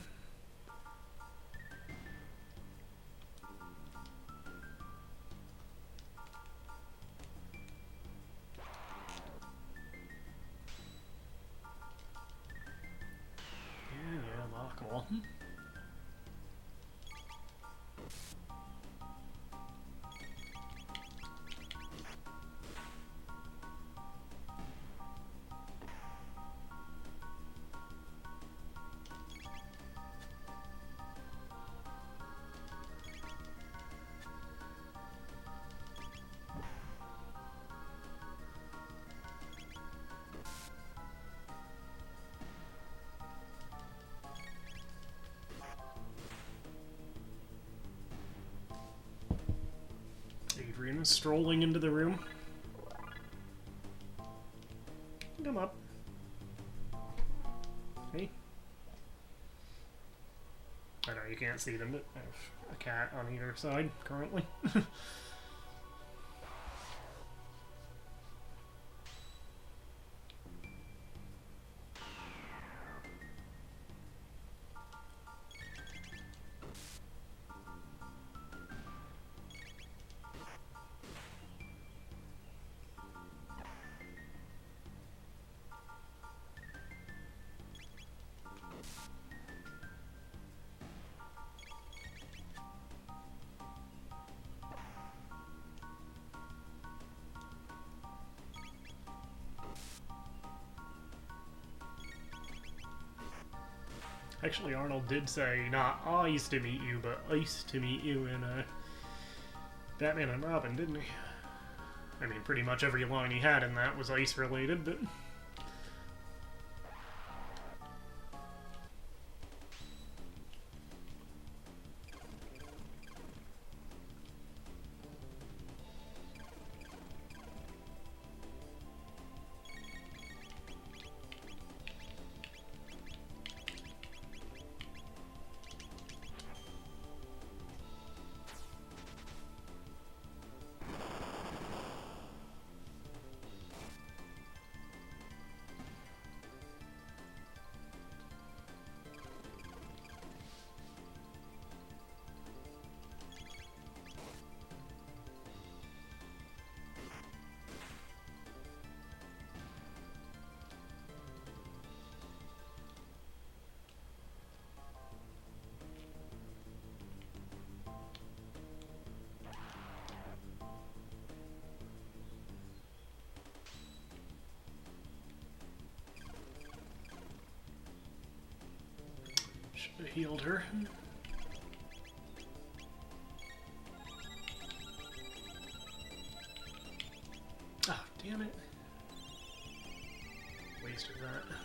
Speaker 1: Yeah, lockable. Adrian is strolling into the room. Come up. Hey. I know you can't see them, but I have a cat on either side currently. Actually, Arnold did say not eyes to meet you, but ice to meet you in Batman and Robin, didn't he? I mean, pretty much every line he had in that was ice related, but healed her. Ah, damn it. Wasted that.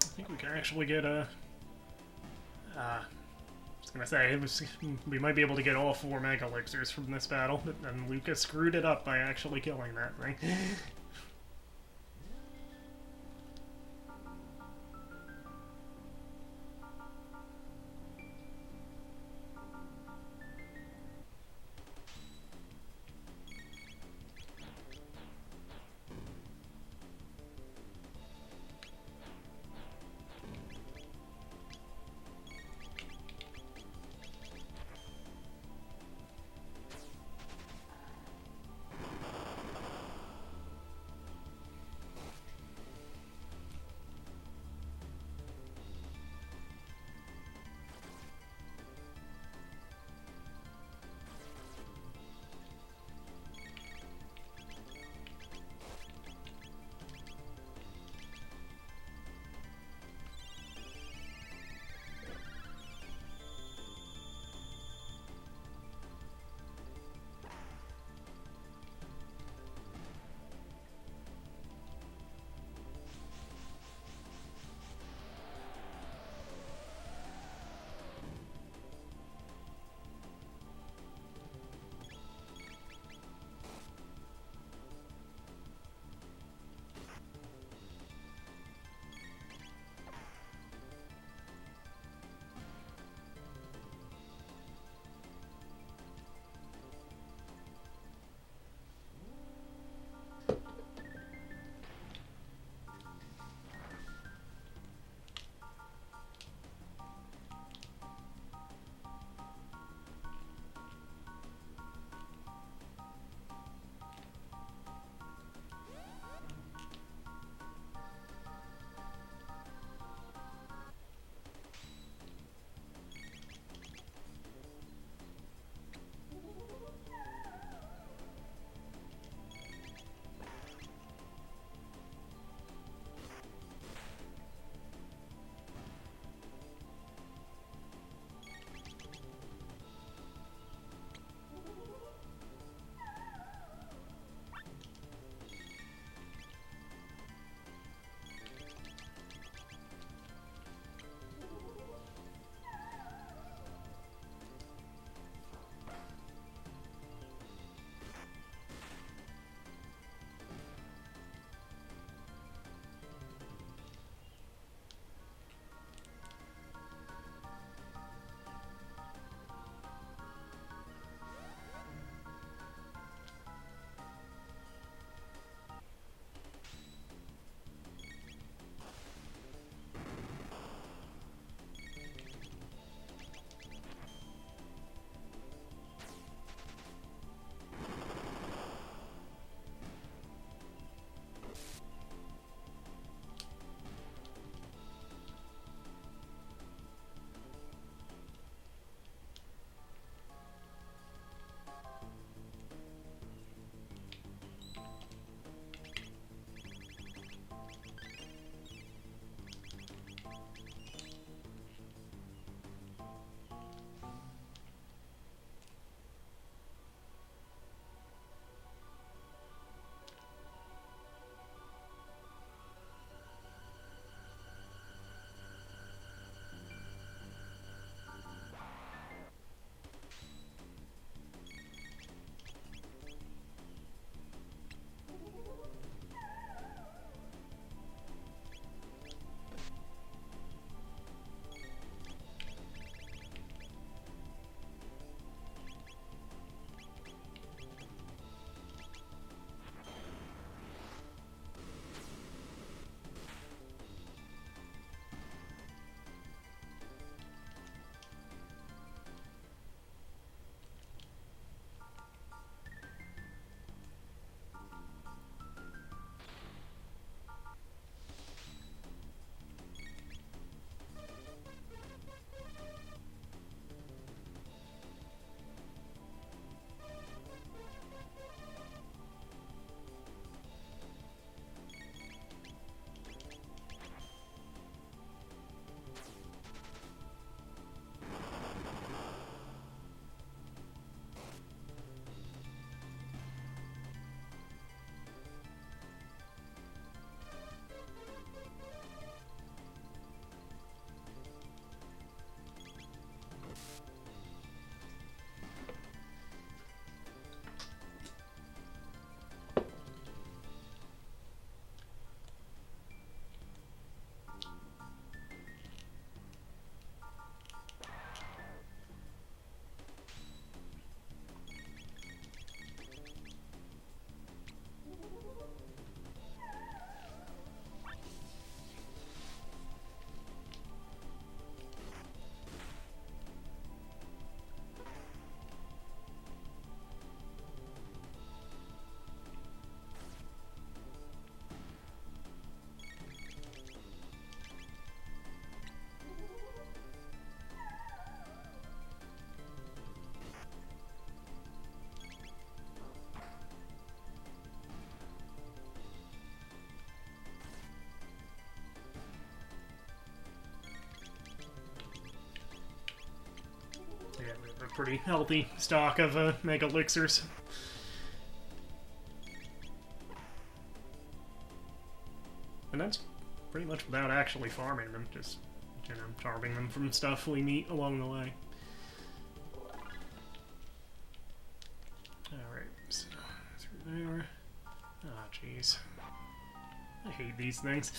Speaker 1: I think we can actually get a... I was gonna say, we might be able to get all 4 Mega Elixirs from this battle, but then Lucas screwed it up by actually killing that thing. a pretty healthy stock of Mega Elixirs. And that's pretty much without actually farming them, just, you know, charming them from stuff we meet along the way. Alright, so through there. Ah, jeez. I hate these things.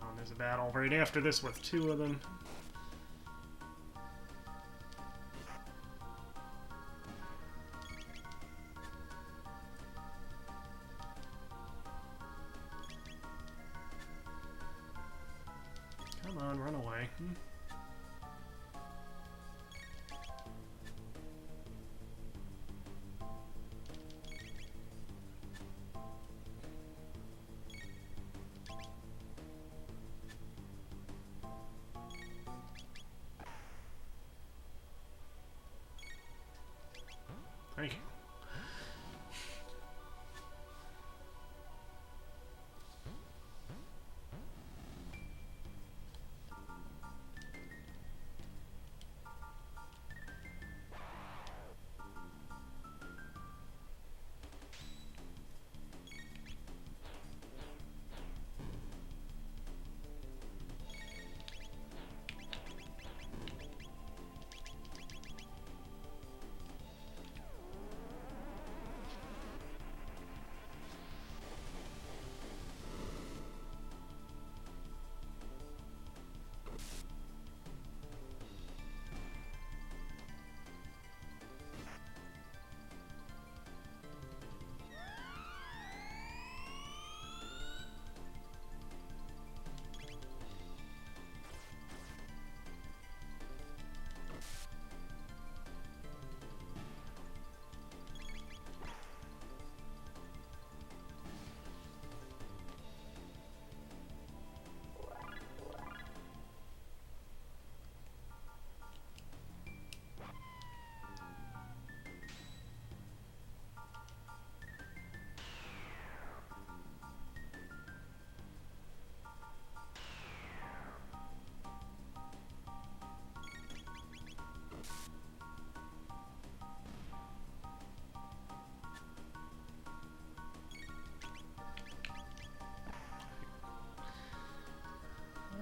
Speaker 1: Oh, there's a battle right after this with two of them. Come on, run away. Thank you.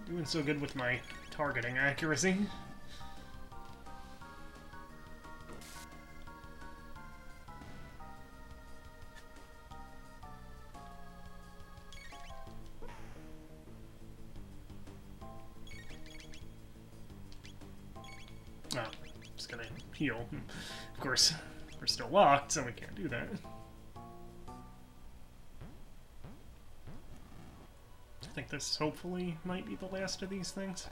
Speaker 1: Doing so good with my targeting accuracy. Oh, just gonna heal. Of course, we're still locked, so we can't do that. I think this hopefully might be the last of these things.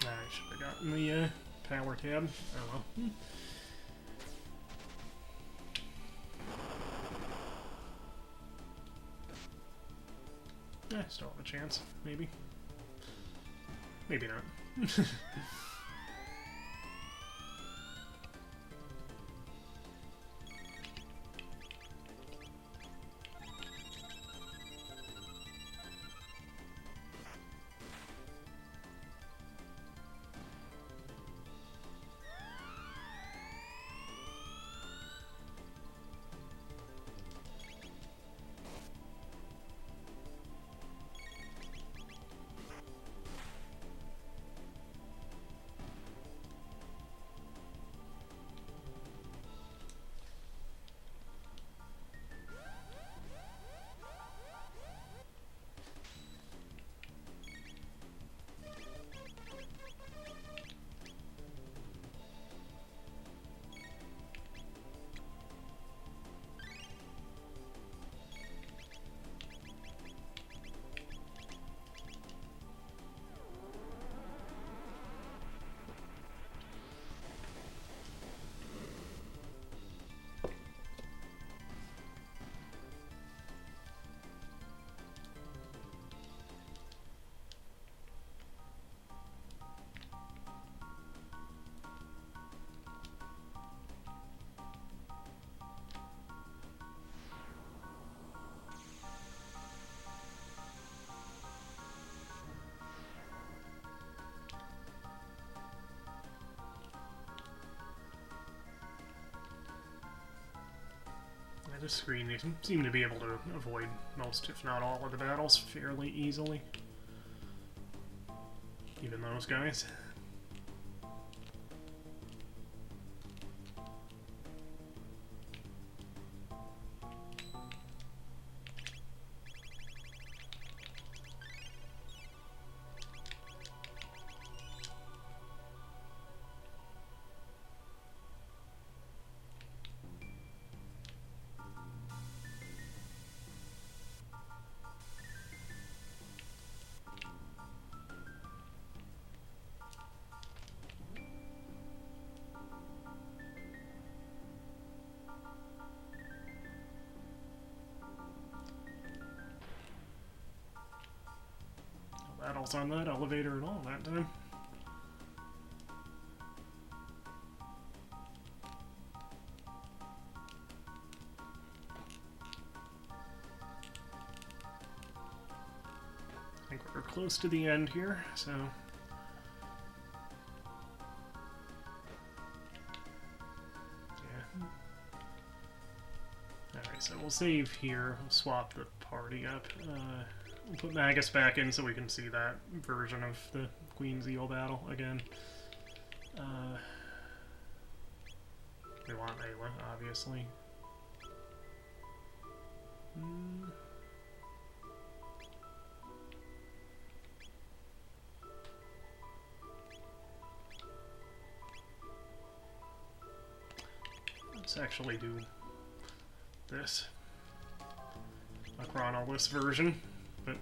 Speaker 1: I should have gotten the power tab. Oh well. Still have a chance, maybe. Maybe not. this screen, you seem to be able to avoid most, if not all, of the battles fairly easily. Even those guys. Battles on that elevator at all that time. I think we're close to the end here, so... yeah. Alright, so we'll save here. We'll swap the party up. We'll put Magus back in so we can see that version of the Queen's Eel battle again. We want Ayla, obviously. Let's actually do this. A chrono-less version, but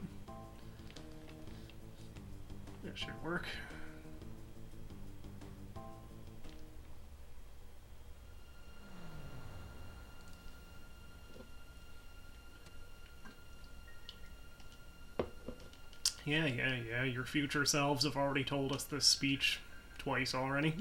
Speaker 1: that should work. Yeah, your future selves have already told us this speech twice already.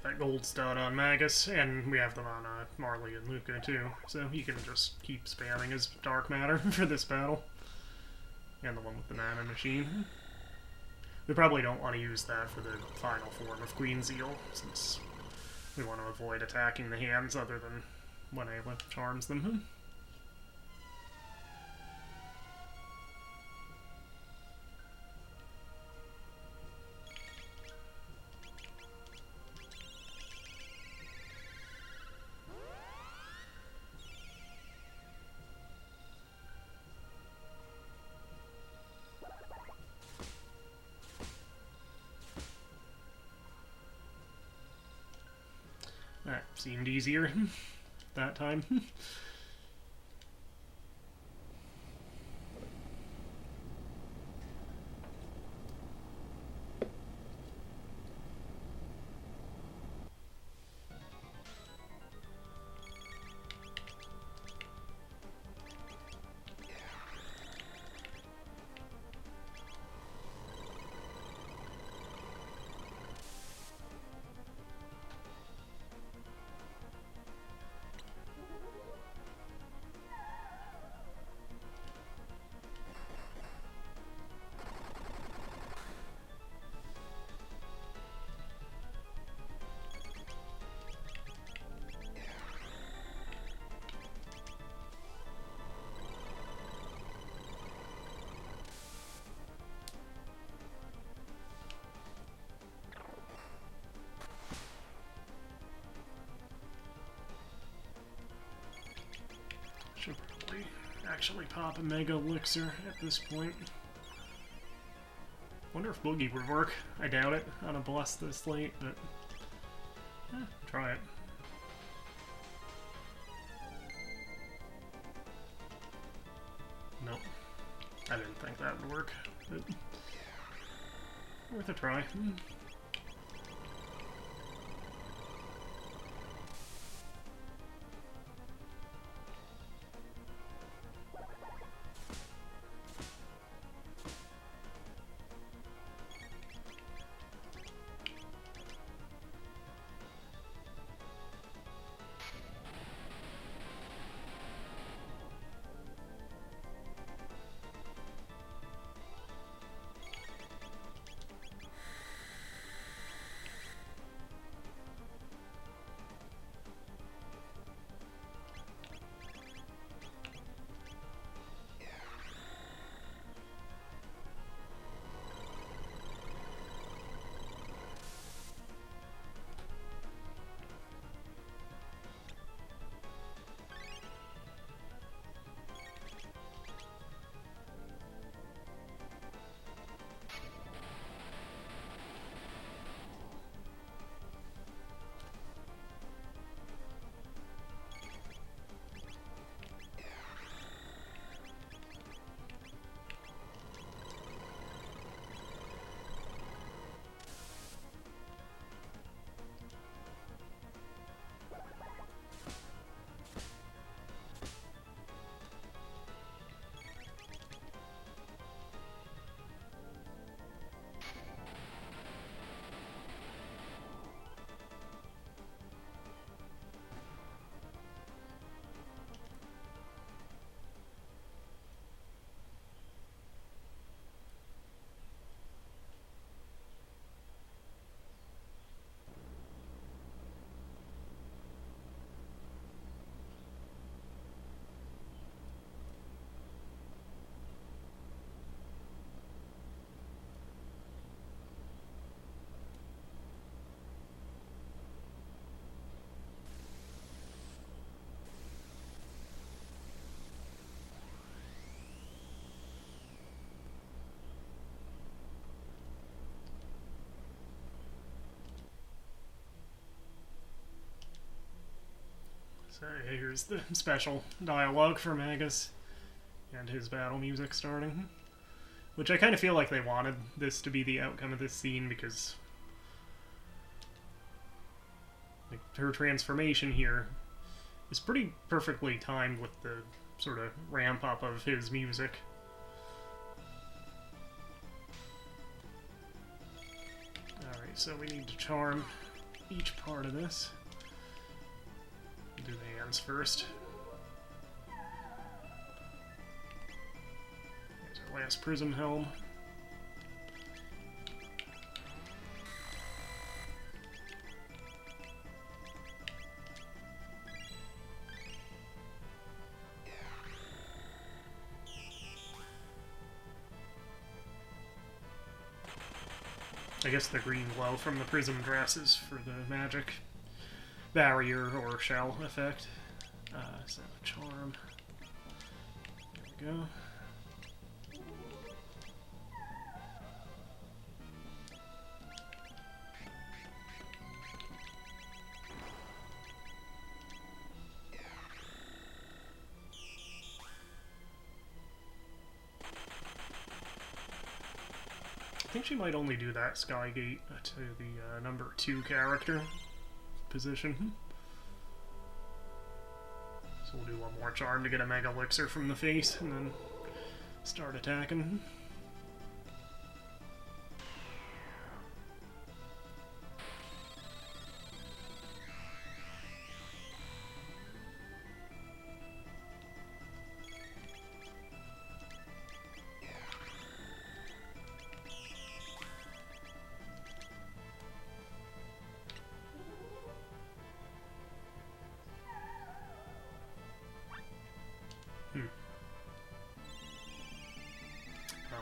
Speaker 1: That gold stud on Magus, and we have them on Marley and Luca too, so you can just keep spamming his dark matter for this battle. And the one with the mana machine. We probably don't want to use that for the final form of Queen's Eel, since we want to avoid attacking the hands other than when Ayla charms them. That seemed easier that time. Should probably actually pop a Mega Elixir at this point. Wonder if Boogie would work. I doubt it on a boss this late, but try it. Nope. I didn't think that would work, but worth a try. So here's the special dialogue for Magus and his battle music starting. Which I kind of feel like they wanted this to be the outcome of this scene because like, her transformation here is pretty perfectly timed with the sort of ramp up of his music. Alright, so we need to charm each part of this. Do the hands first. Here's our last prism helm. I guess the green glow from the prism dress is for the magic barrier or shell effect. So charm. There we go. I think she might only do that Skygate to the number 2 character position. So we'll do one more charm to get a Mega Elixir from the face, and then start attacking.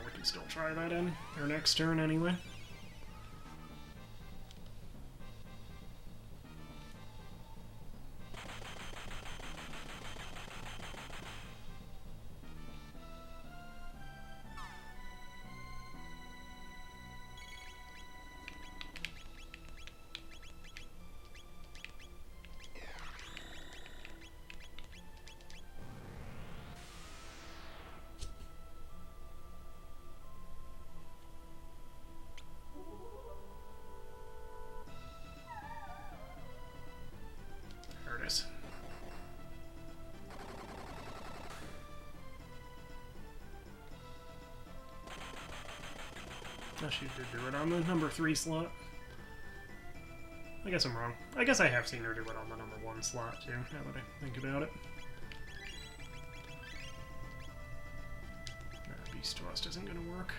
Speaker 1: We can still try that in our next turn anyway. No, she did do it on the number 3 slot. I guess I'm wrong. I guess I have seen her do it on the number 1 slot, too, now that I think about it. Beast Thrust isn't going to work.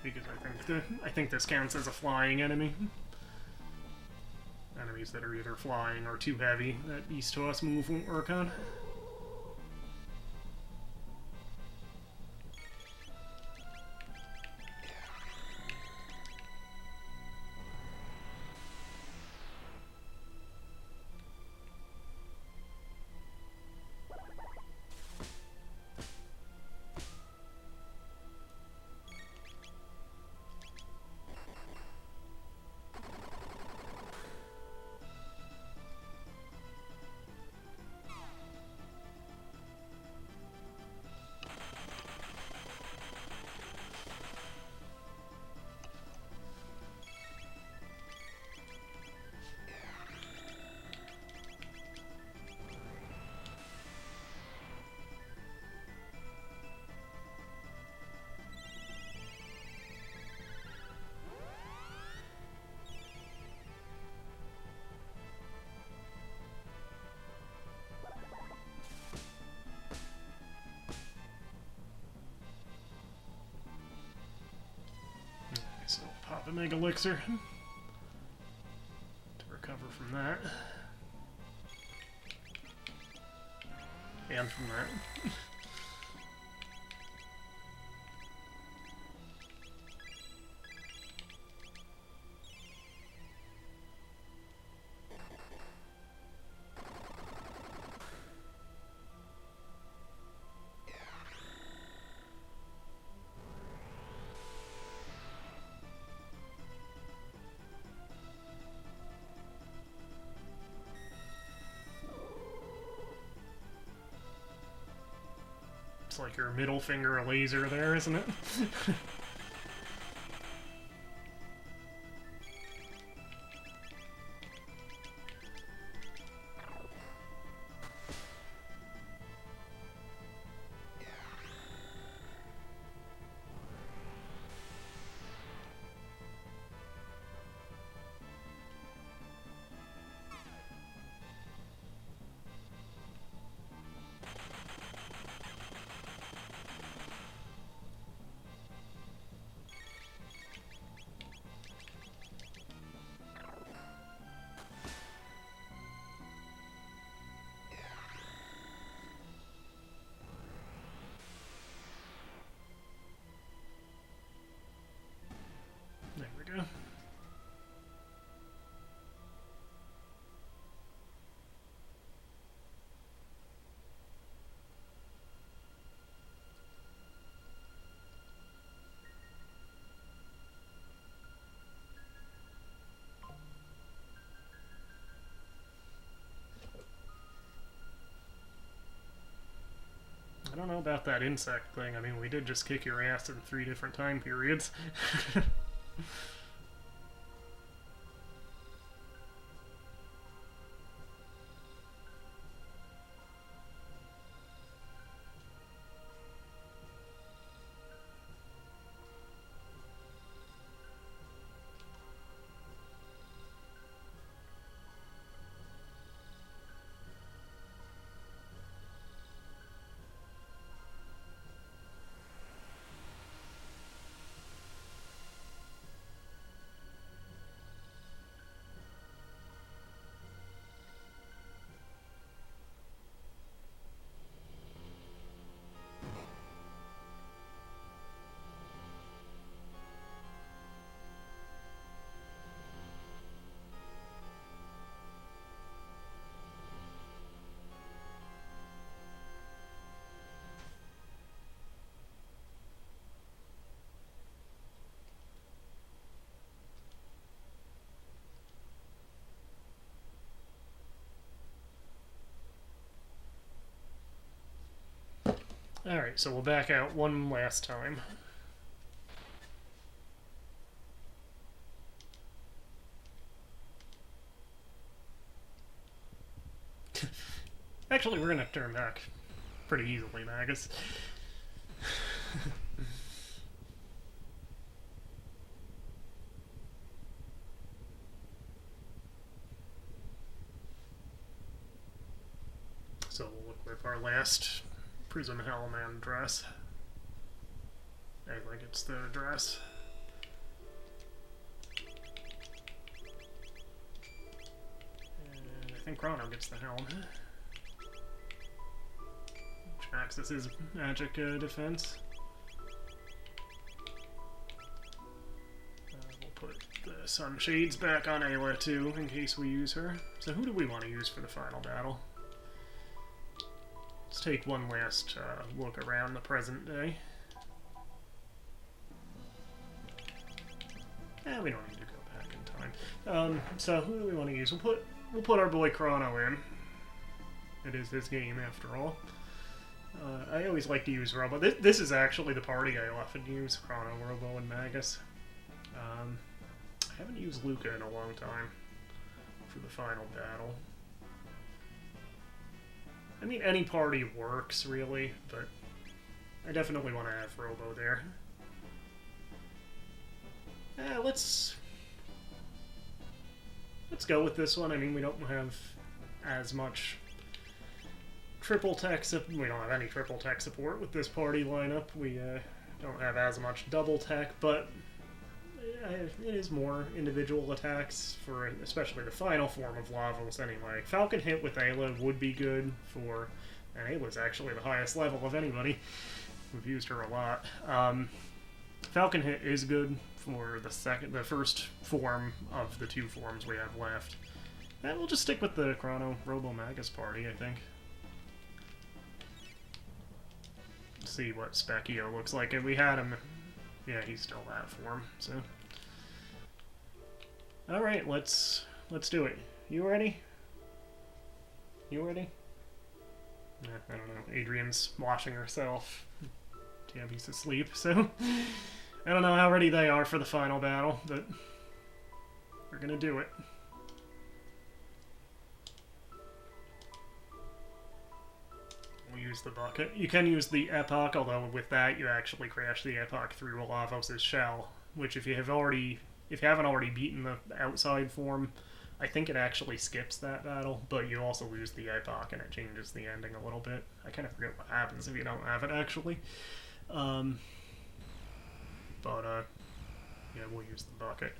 Speaker 1: Because I think this counts as a flying enemy. Enemies that are either flying or too heavy, that Beast Toss move won't work on. So pop a Mega Elixir to recover from that. And from that. It's like your middle finger a laser there, isn't it? There we go. I don't know about that insect thing. I mean, we did just kick your ass in 3 different time periods. Alright, so we'll back out one last time. Actually, we're gonna turn back pretty easily, Magus. So we'll look with our last Prism Hellman dress. I think it's the dress. And I think Chrono gets the helm. Which maxes his magic defense. We'll put the Sunshades back on Ayla too, in case we use her. So who do we want to use for the final battle? Let's take one last look around the present day. We don't need to go back in time. So who do we want to use? We'll put our boy Chrono in. It is his game after all. I always like to use Robo. This is actually the party I often use: Chrono, Robo, and Magus. I haven't used Luca in a long time for the final battle. I mean, any party works, really, but I definitely want to have Robo there. Let's go with this one. I mean, we don't have as much triple tech support. We don't have any triple tech support with this party lineup. We don't have as much double tech, but it is more individual attacks for especially the final form of Lavos anyway. Falcon Hit with Ayla would be good for, and Ayla's actually the highest level of anybody. We've used her a lot. Falcon Hit is good for the first form of the two forms we have left. And we'll just stick with the Chrono Robo Magus party, I think. See what Specchio looks like. And we had him. Yeah, he's still that form, so. Alright, let's do it. You ready? You ready? I don't know. Adrian's washing herself. Tammy's asleep, so I don't know how ready they are for the final battle, but we're gonna do it. We'll use the bucket. You can use the Epoch, although with that you actually crash the Epoch through Lavos' shell, which if you haven't already beaten the outside form, I think it actually skips that battle, but you also lose the Epoch and it changes the ending a little bit. I kind of forget what happens if you don't have it, actually. Yeah, we'll use the bucket.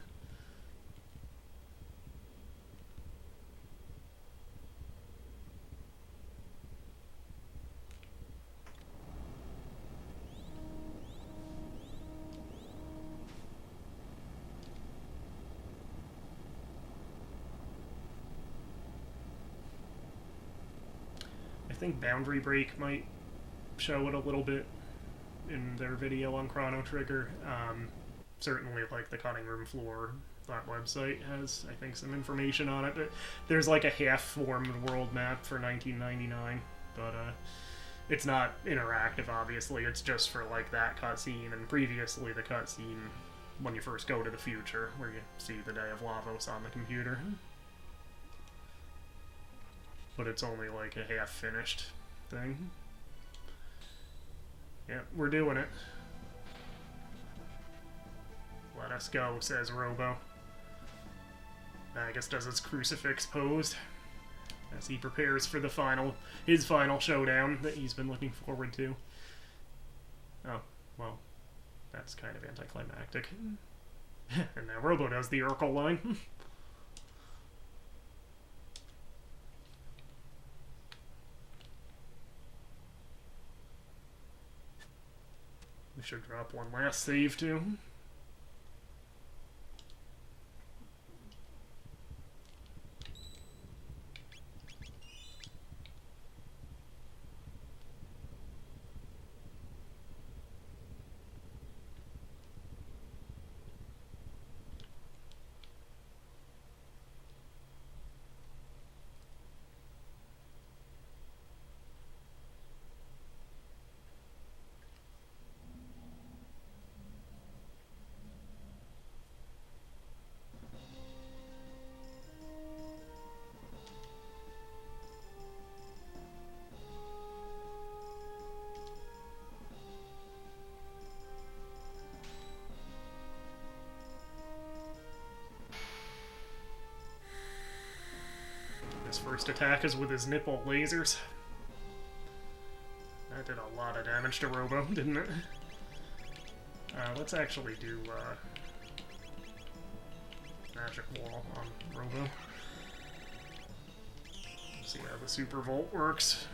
Speaker 1: I think Boundary Break might show it a little bit in their video on Chrono Trigger. Certainly, like, the Cutting Room Floor, that website has, I think, some information on it, but there's like a half-formed world map for 1999, but it's not interactive, obviously. It's just for, like, that cutscene, and previously the cutscene when you first go to the future, where you see the Day of Lavos on the computer. But it's only, like, a half-finished thing. Yeah, we're doing it. Let us go, says Robo. Magus does his crucifix pose as he prepares for his final showdown that he's been looking forward to. Oh, well, that's kind of anticlimactic. And now Robo does the Urkel line. We should drop one last save, too. His first attack is with his nipple lasers. That did a lot of damage to Robo, didn't it? Let's actually do Magic Wall on Robo. See how the Super Volt works.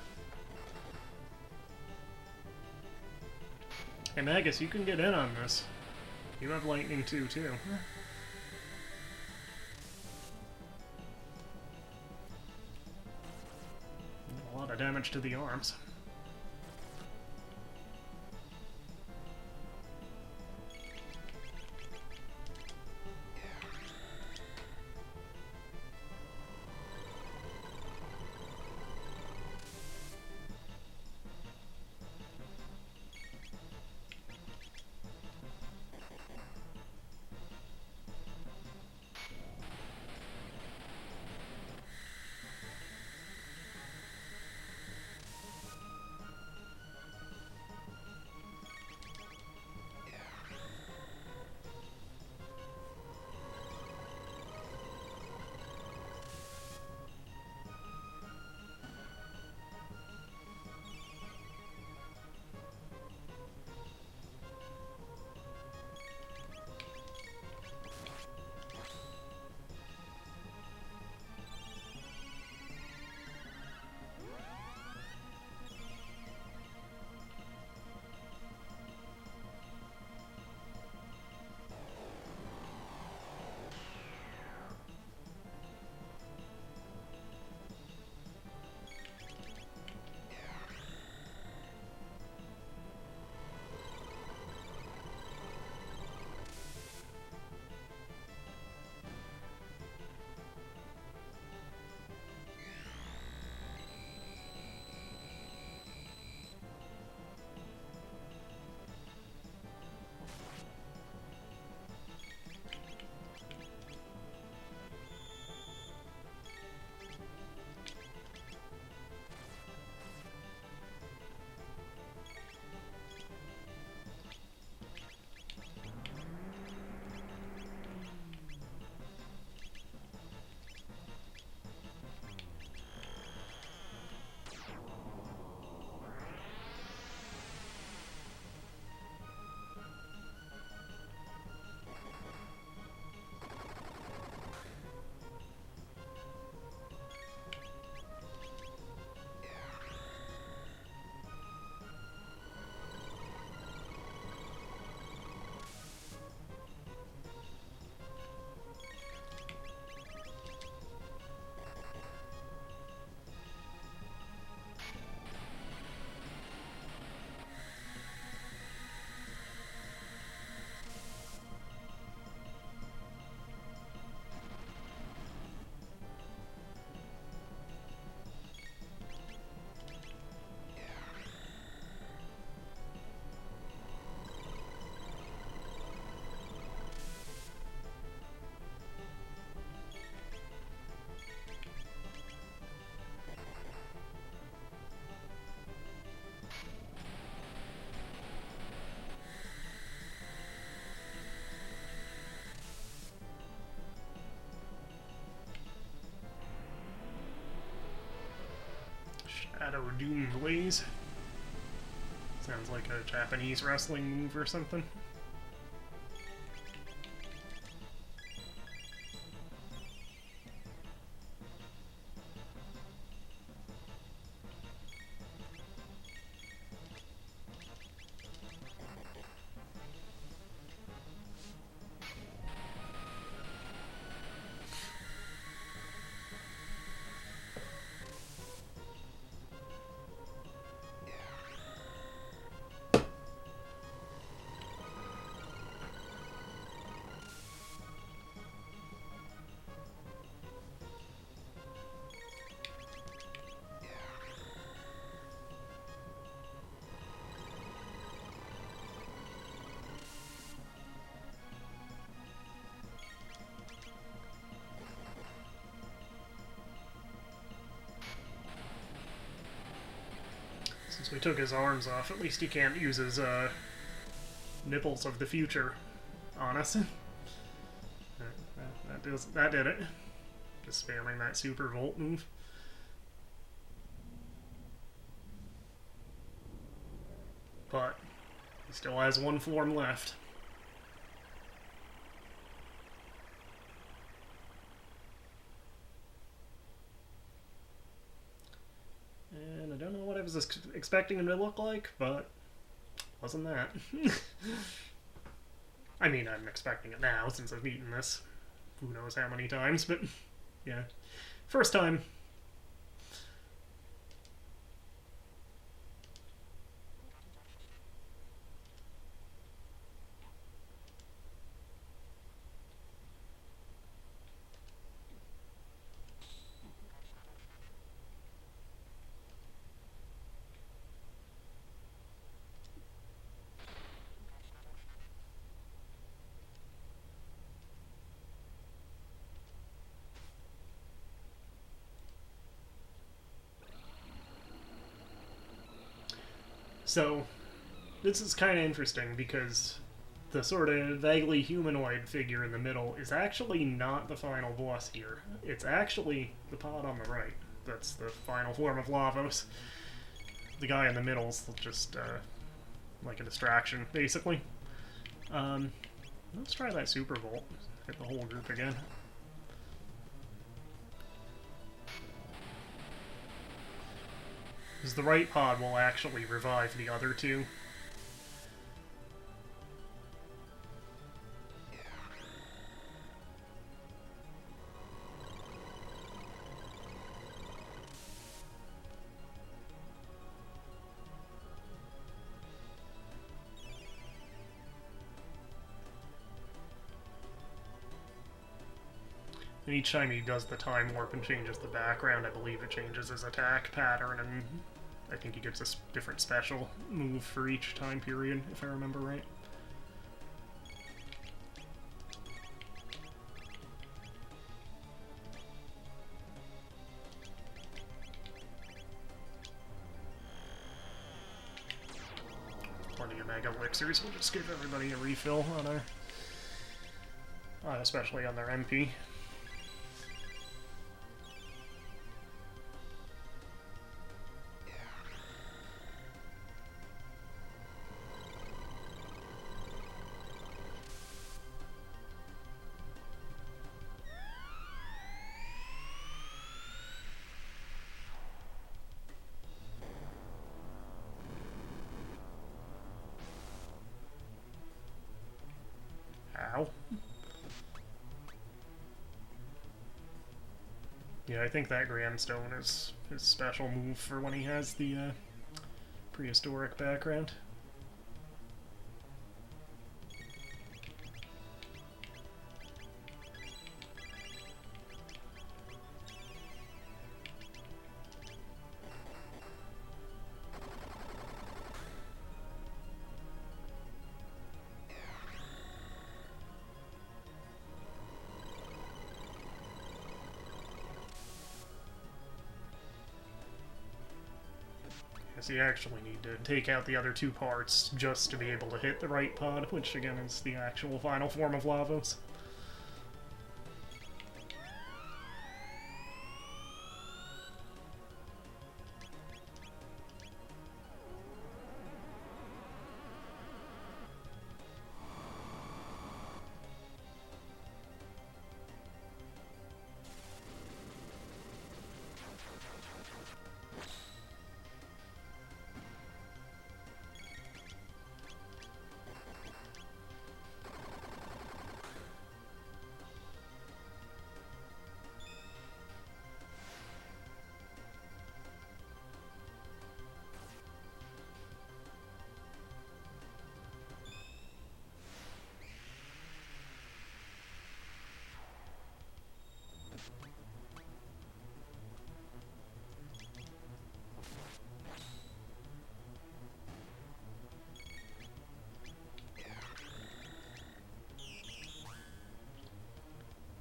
Speaker 1: Hey Magus, you can get in on this. You have lightning too. A lot of damage to the arms. Shadow Doom Blaze. Sounds like a Japanese wrestling move or something. Since we took his arms off, at least he can't use his nipples of the future on us. That did it. Just spamming that Super Volt move. but he still has one form left. And I don't know what I was expecting him to look like, but wasn't that. I mean, I'm expecting it now since I've eaten this who knows how many times, but yeah. First time. So, this is kind of interesting because the sort of vaguely humanoid figure in the middle is actually not the final boss here. It's actually the pod on the right. That's the final form of Lavos. The guy in the middle's just like a distraction, basically. Let's try that Super Volt. Hit the whole group again. Because the right pod will actually revive the other two. And each time he does the time warp and changes the background, I believe it changes his attack pattern, and I think he gets a different special move for each time period, if I remember right. Plenty of Mega Elixirs. We'll just give everybody a refill on our... especially on their MP. Ow. Yeah, I think that Grandstone is his special move for when he has the prehistoric background. So you actually need to take out the other two parts just to be able to hit the right pod, which again is the actual final form of Lavos.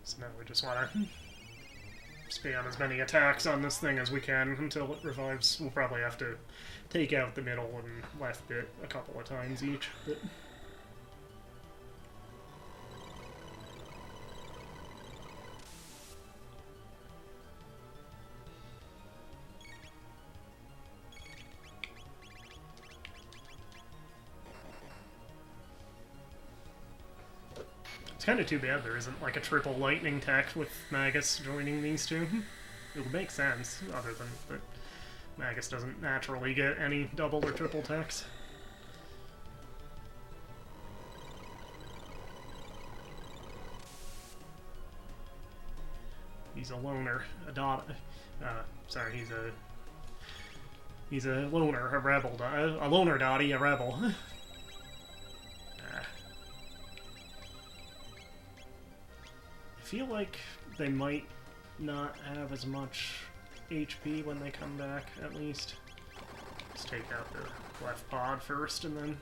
Speaker 1: So now we just want to spam as many attacks on this thing as we can until it revives. We'll probably have to take out the middle and left bit a couple of times each. But... kind of too bad there isn't like a triple lightning tech with Magus joining these two. It would make sense, other than that Magus doesn't naturally get any double or triple techs. He's a loner, he's a loner, a rebel, a loner Dottie, a rebel. I feel like they might not have as much HP when they come back, at least. Let's take out the left pod first, and then...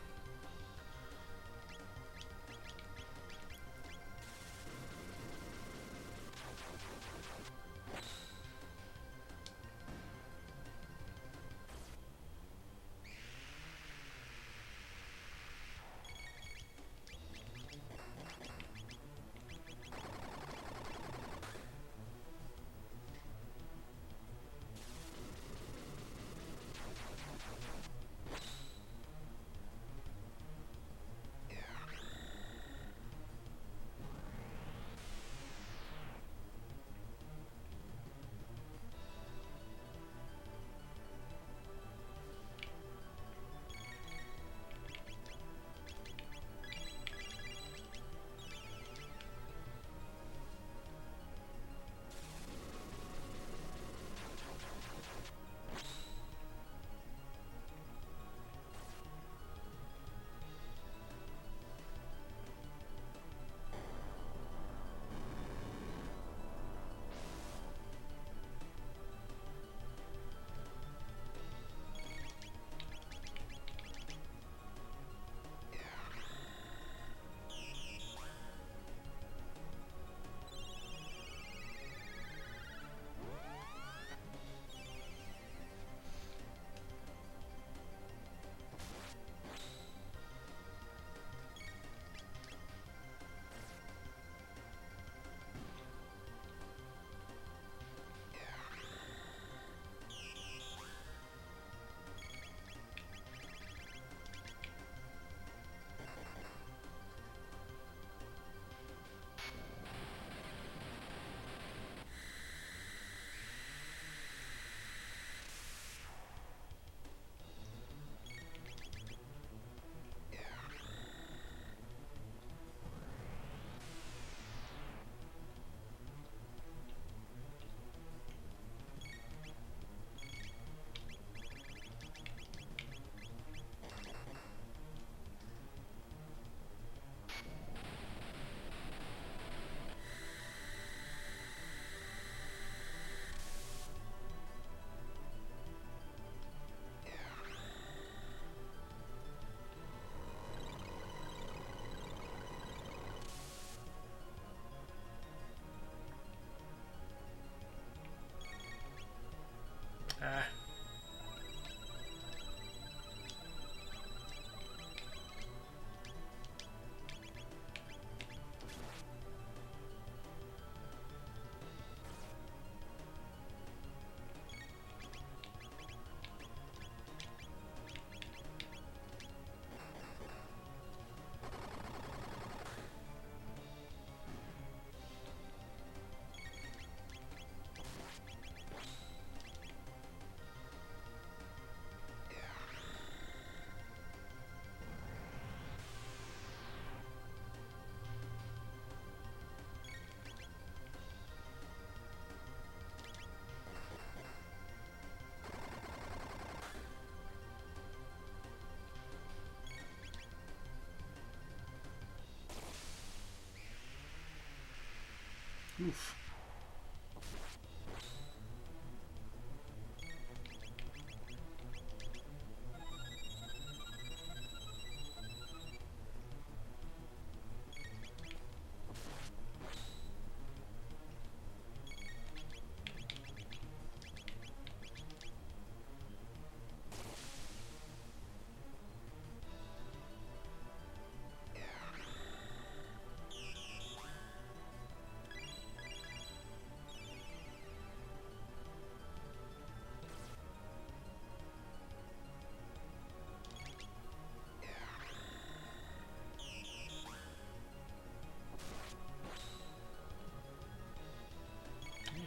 Speaker 1: Oof.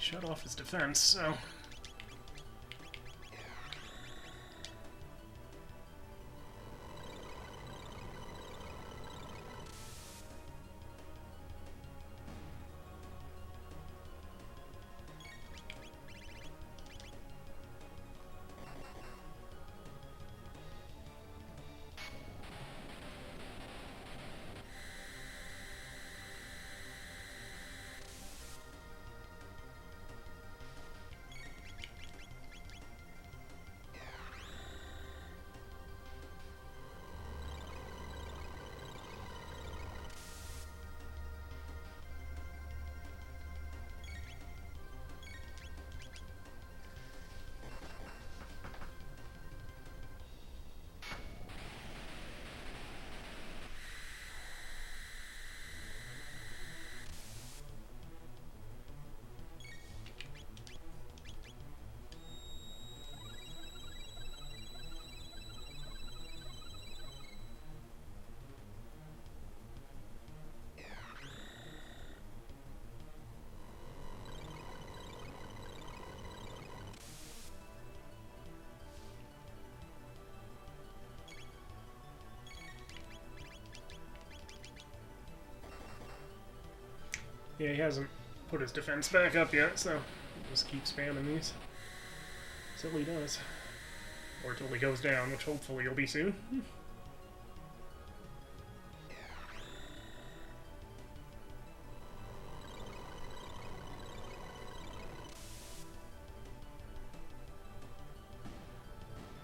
Speaker 1: shut off his defense, so... Yeah, he hasn't put his defense back up yet, so we'll just keep spamming these until he does. Or until he goes down, which hopefully will be soon.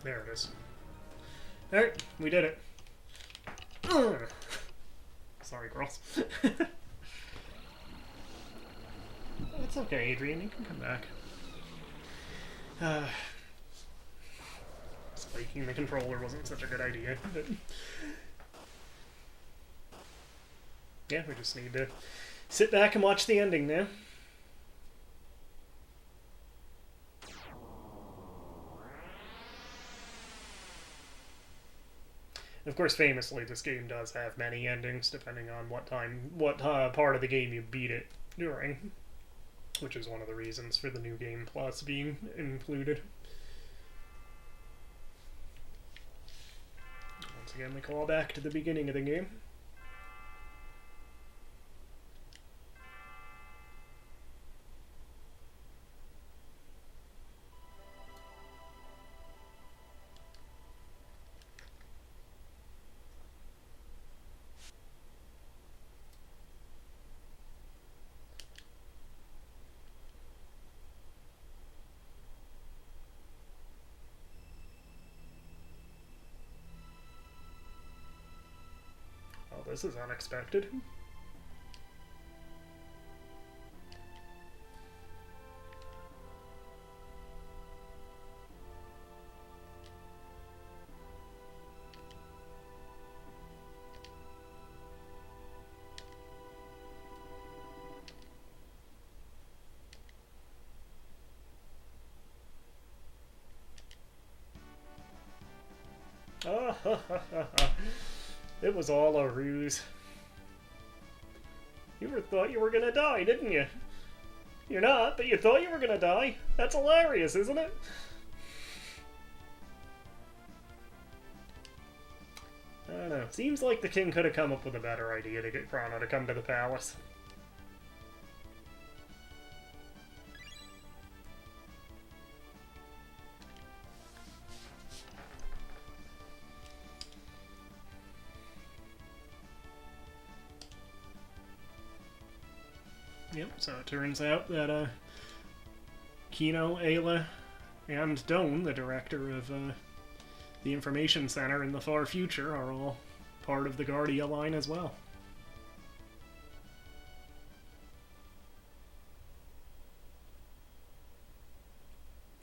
Speaker 1: There it is. Alright, we did it. Ugh. Sorry, girls. It's okay, Adrian, you can come back. Spiking the controller wasn't such a good idea, but... Yeah, we just need to sit back and watch the ending now. Of course, famously, this game does have many endings, depending on what part of the game you beat it during. Which is one of the reasons for the New Game Plus being included. Once again, we call back to the beginning of the game. This is unexpected. It was all a ruse. You thought you were gonna die, didn't you? You're not, but you thought you were gonna die. That's hilarious, isn't it? I don't know. Seems like the king could have come up with a better idea to get Chrono to come to the palace. Yep, so it turns out that Kino, Ayla, and Doan, the director of the Information Center in the far future, are all part of the Guardia line as well.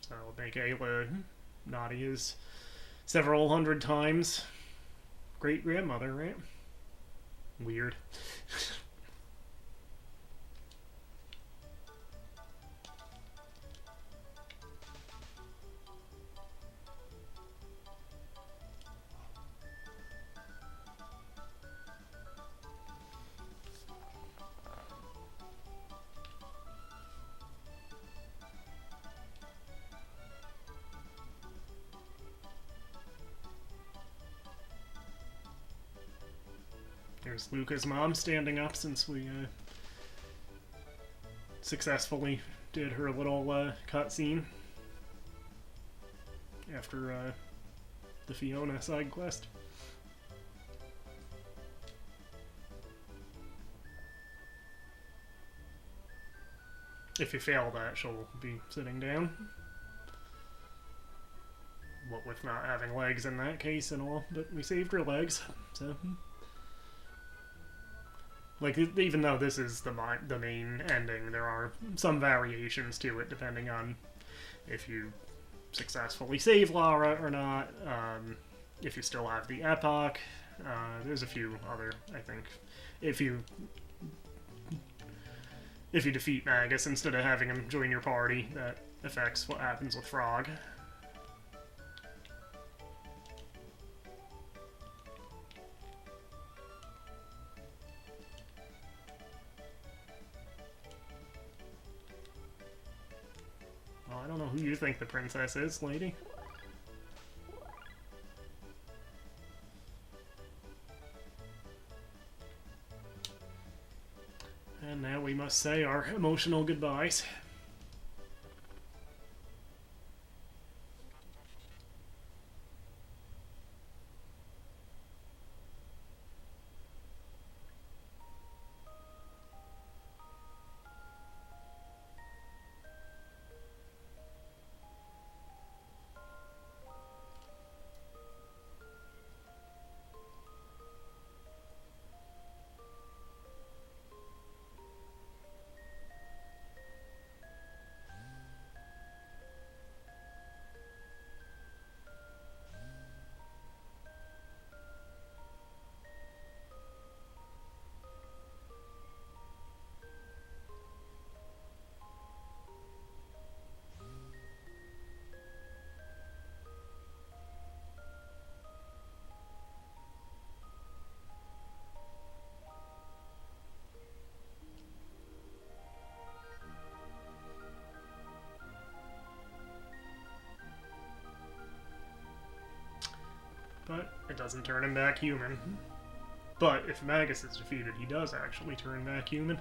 Speaker 1: So it'll make Ayla Nadia's several hundred times great-grandmother, right? Weird. Here's Luca's mom standing up since we successfully did her little cutscene after the Fiona side quest. If you fail that, she'll be sitting down. What with not having legs in that case and all, but we saved her legs, so... Like, even though this is the main ending, there are some variations to it depending on if you successfully save Lara or not, if you still have the epoch. There's a few other, I think. If you defeat Magus instead of having him join your party, that affects what happens with Frog. Well, I don't know who you think the princess is, lady. And now we must say our emotional goodbyes. But it doesn't turn him back human. But if Magus is defeated, he does actually turn back human.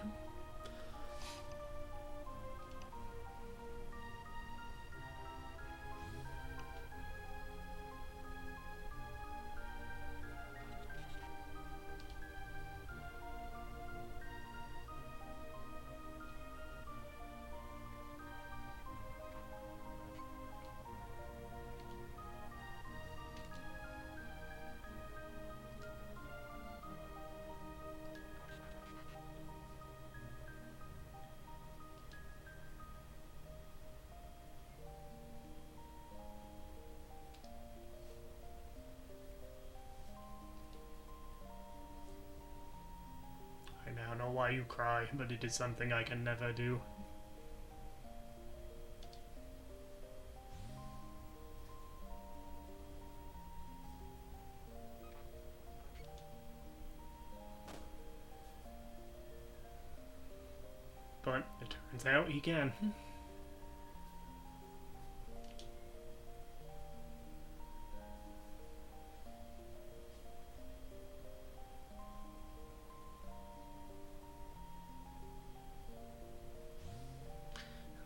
Speaker 1: I now know why you cry, but it is something I can never do. But it turns out he can.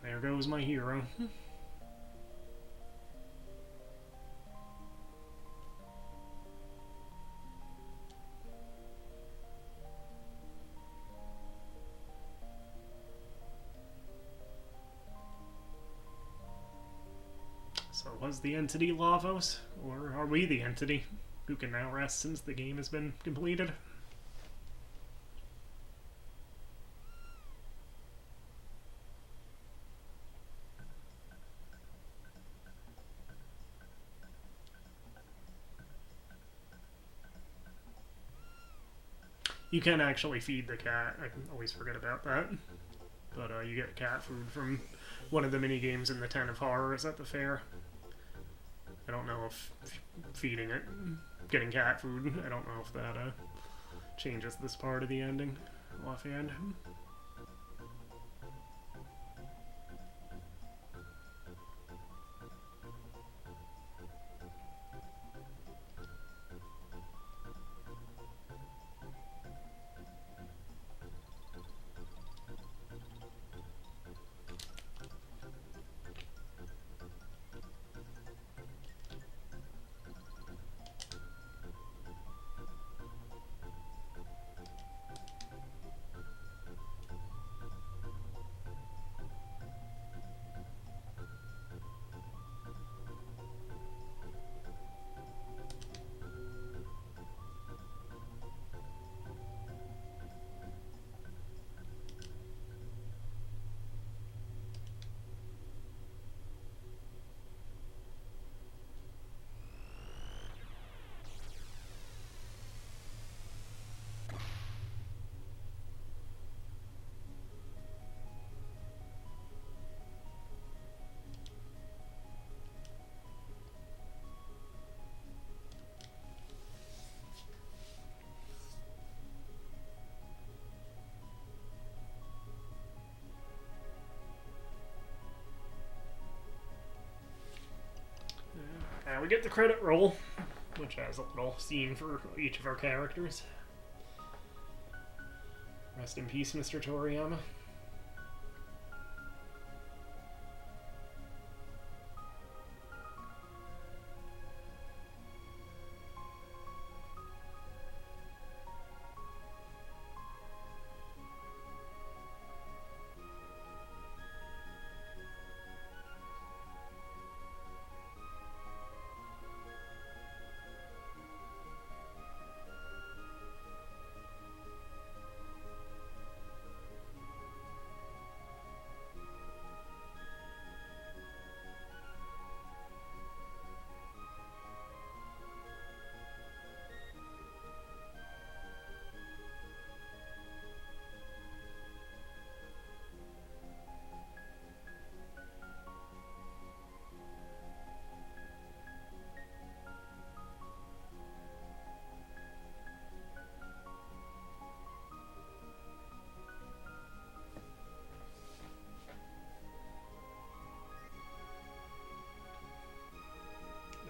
Speaker 1: There goes my hero. So was the entity Lavos, or are we the entity who can now rest since the game has been completed? You can actually feed the cat. I always forget about that. But you get cat food from one of the mini games in the 10 of Horrors at the fair. I don't know if feeding it, getting cat food, I don't know if that changes this part of the ending offhand. we get the credit roll, which has a little scene for each of our characters. Rest in peace, Mr. Toriyama.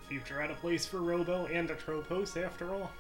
Speaker 1: Future out of place for Robo and Atropos, after all.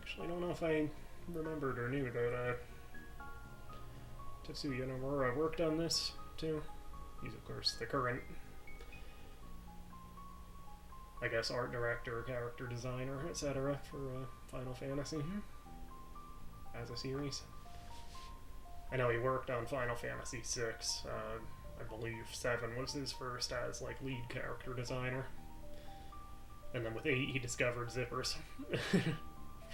Speaker 1: Actually, I don't know if I remembered or knew that Tetsuya Nomura worked on this, too. He's, of course, the current, I guess, art director, character designer, etc. for Final Fantasy as a series. I know he worked on Final Fantasy VI. I believe 7 was his first as, like, lead character designer. And then with 8, he discovered zippers.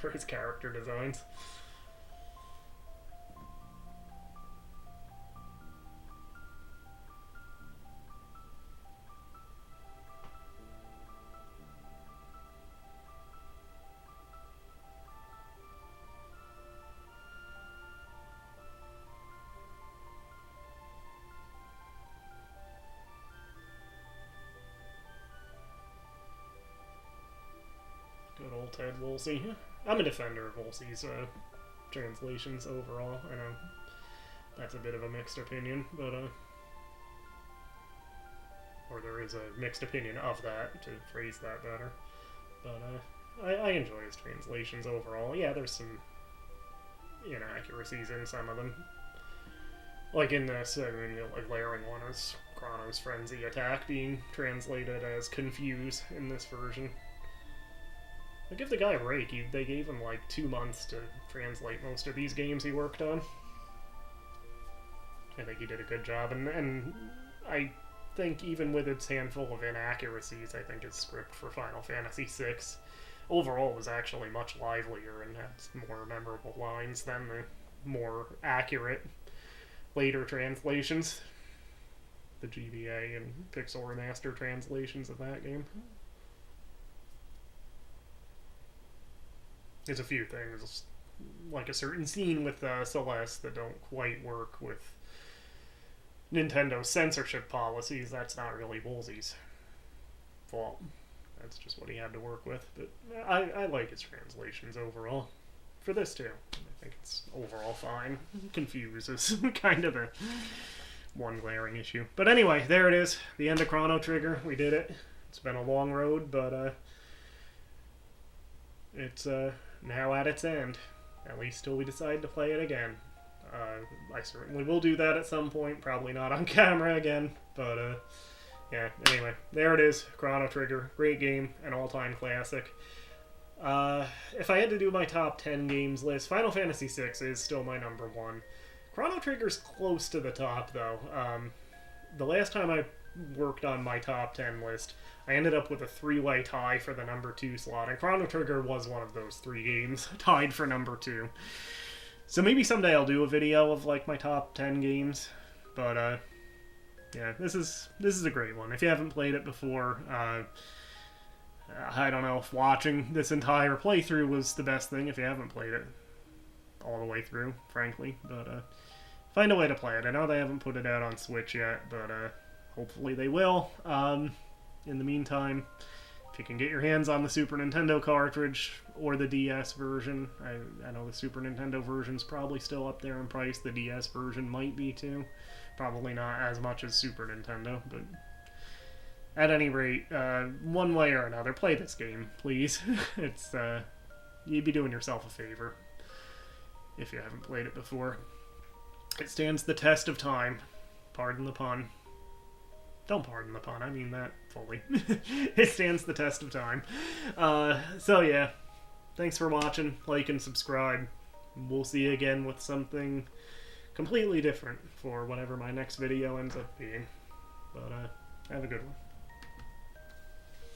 Speaker 1: For his character designs. Good old Ted Woolsey. I'm a defender of Woolsey's translations overall. I know that's a bit of a mixed opinion, but or there is a mixed opinion of that, to phrase that better. But I enjoy his translations overall. Yeah, there's some inaccuracies in some of them. Like in this, I mean, like layering one is Chrono's Frenzy Attack being translated as Confuse in this version. Like, give the guy a break. They gave him, like, 2 months to translate most of these games he worked on. I think he did a good job, and I think even with its handful of inaccuracies, I think his script for Final Fantasy VI overall was actually much livelier and had more memorable lines than the more accurate later translations. The GBA and Pixel Remaster translations of that game. There's a few things, like a certain scene with Celeste, that don't quite work with Nintendo's censorship policies. That's not really Woolsey's fault. That's just what he had to work with. But I like his translations overall. For this, too. I think it's overall fine. Confuse is kind of a one glaring issue. But anyway, there it is. The end of Chrono Trigger. We did it. It's been a long road, but it's now at its end, at least till we decide to play it again. I certainly will do that at some point, probably not on camera again, but yeah, anyway, there it is, Chrono Trigger, great game, an all-time classic. If I had to do my top 10 games list, Final Fantasy VI is still my number 1. Chrono Trigger's close to the top, though. The last time I worked on my top 10 list, I ended up with a 3-way tie for the number 2 slot, and Chrono Trigger was one of those 3 games tied for number 2. So maybe someday I'll do a video of like my top 10 games, but yeah, this is a great one. If you haven't played it before, I don't know if watching this entire playthrough was the best thing if you haven't played it all the way through, frankly, but find a way to play it. I know they haven't put it out on Switch yet, but hopefully they will. In the meantime, if you can get your hands on the Super Nintendo cartridge or the DS version, I know the Super Nintendo version's probably still up there in price. The DS version might be too. Probably not as much as Super Nintendo, but at any rate, one way or another, play this game, please. It's you'd be doing yourself a favor if you haven't played it before. It stands the test of time. Pardon the pun. Don't pardon the pun, I mean that fully. It stands the test of time. So yeah, thanks for watching, like and subscribe. We'll see you again with something completely different for whatever my next video ends up being. But have a good one.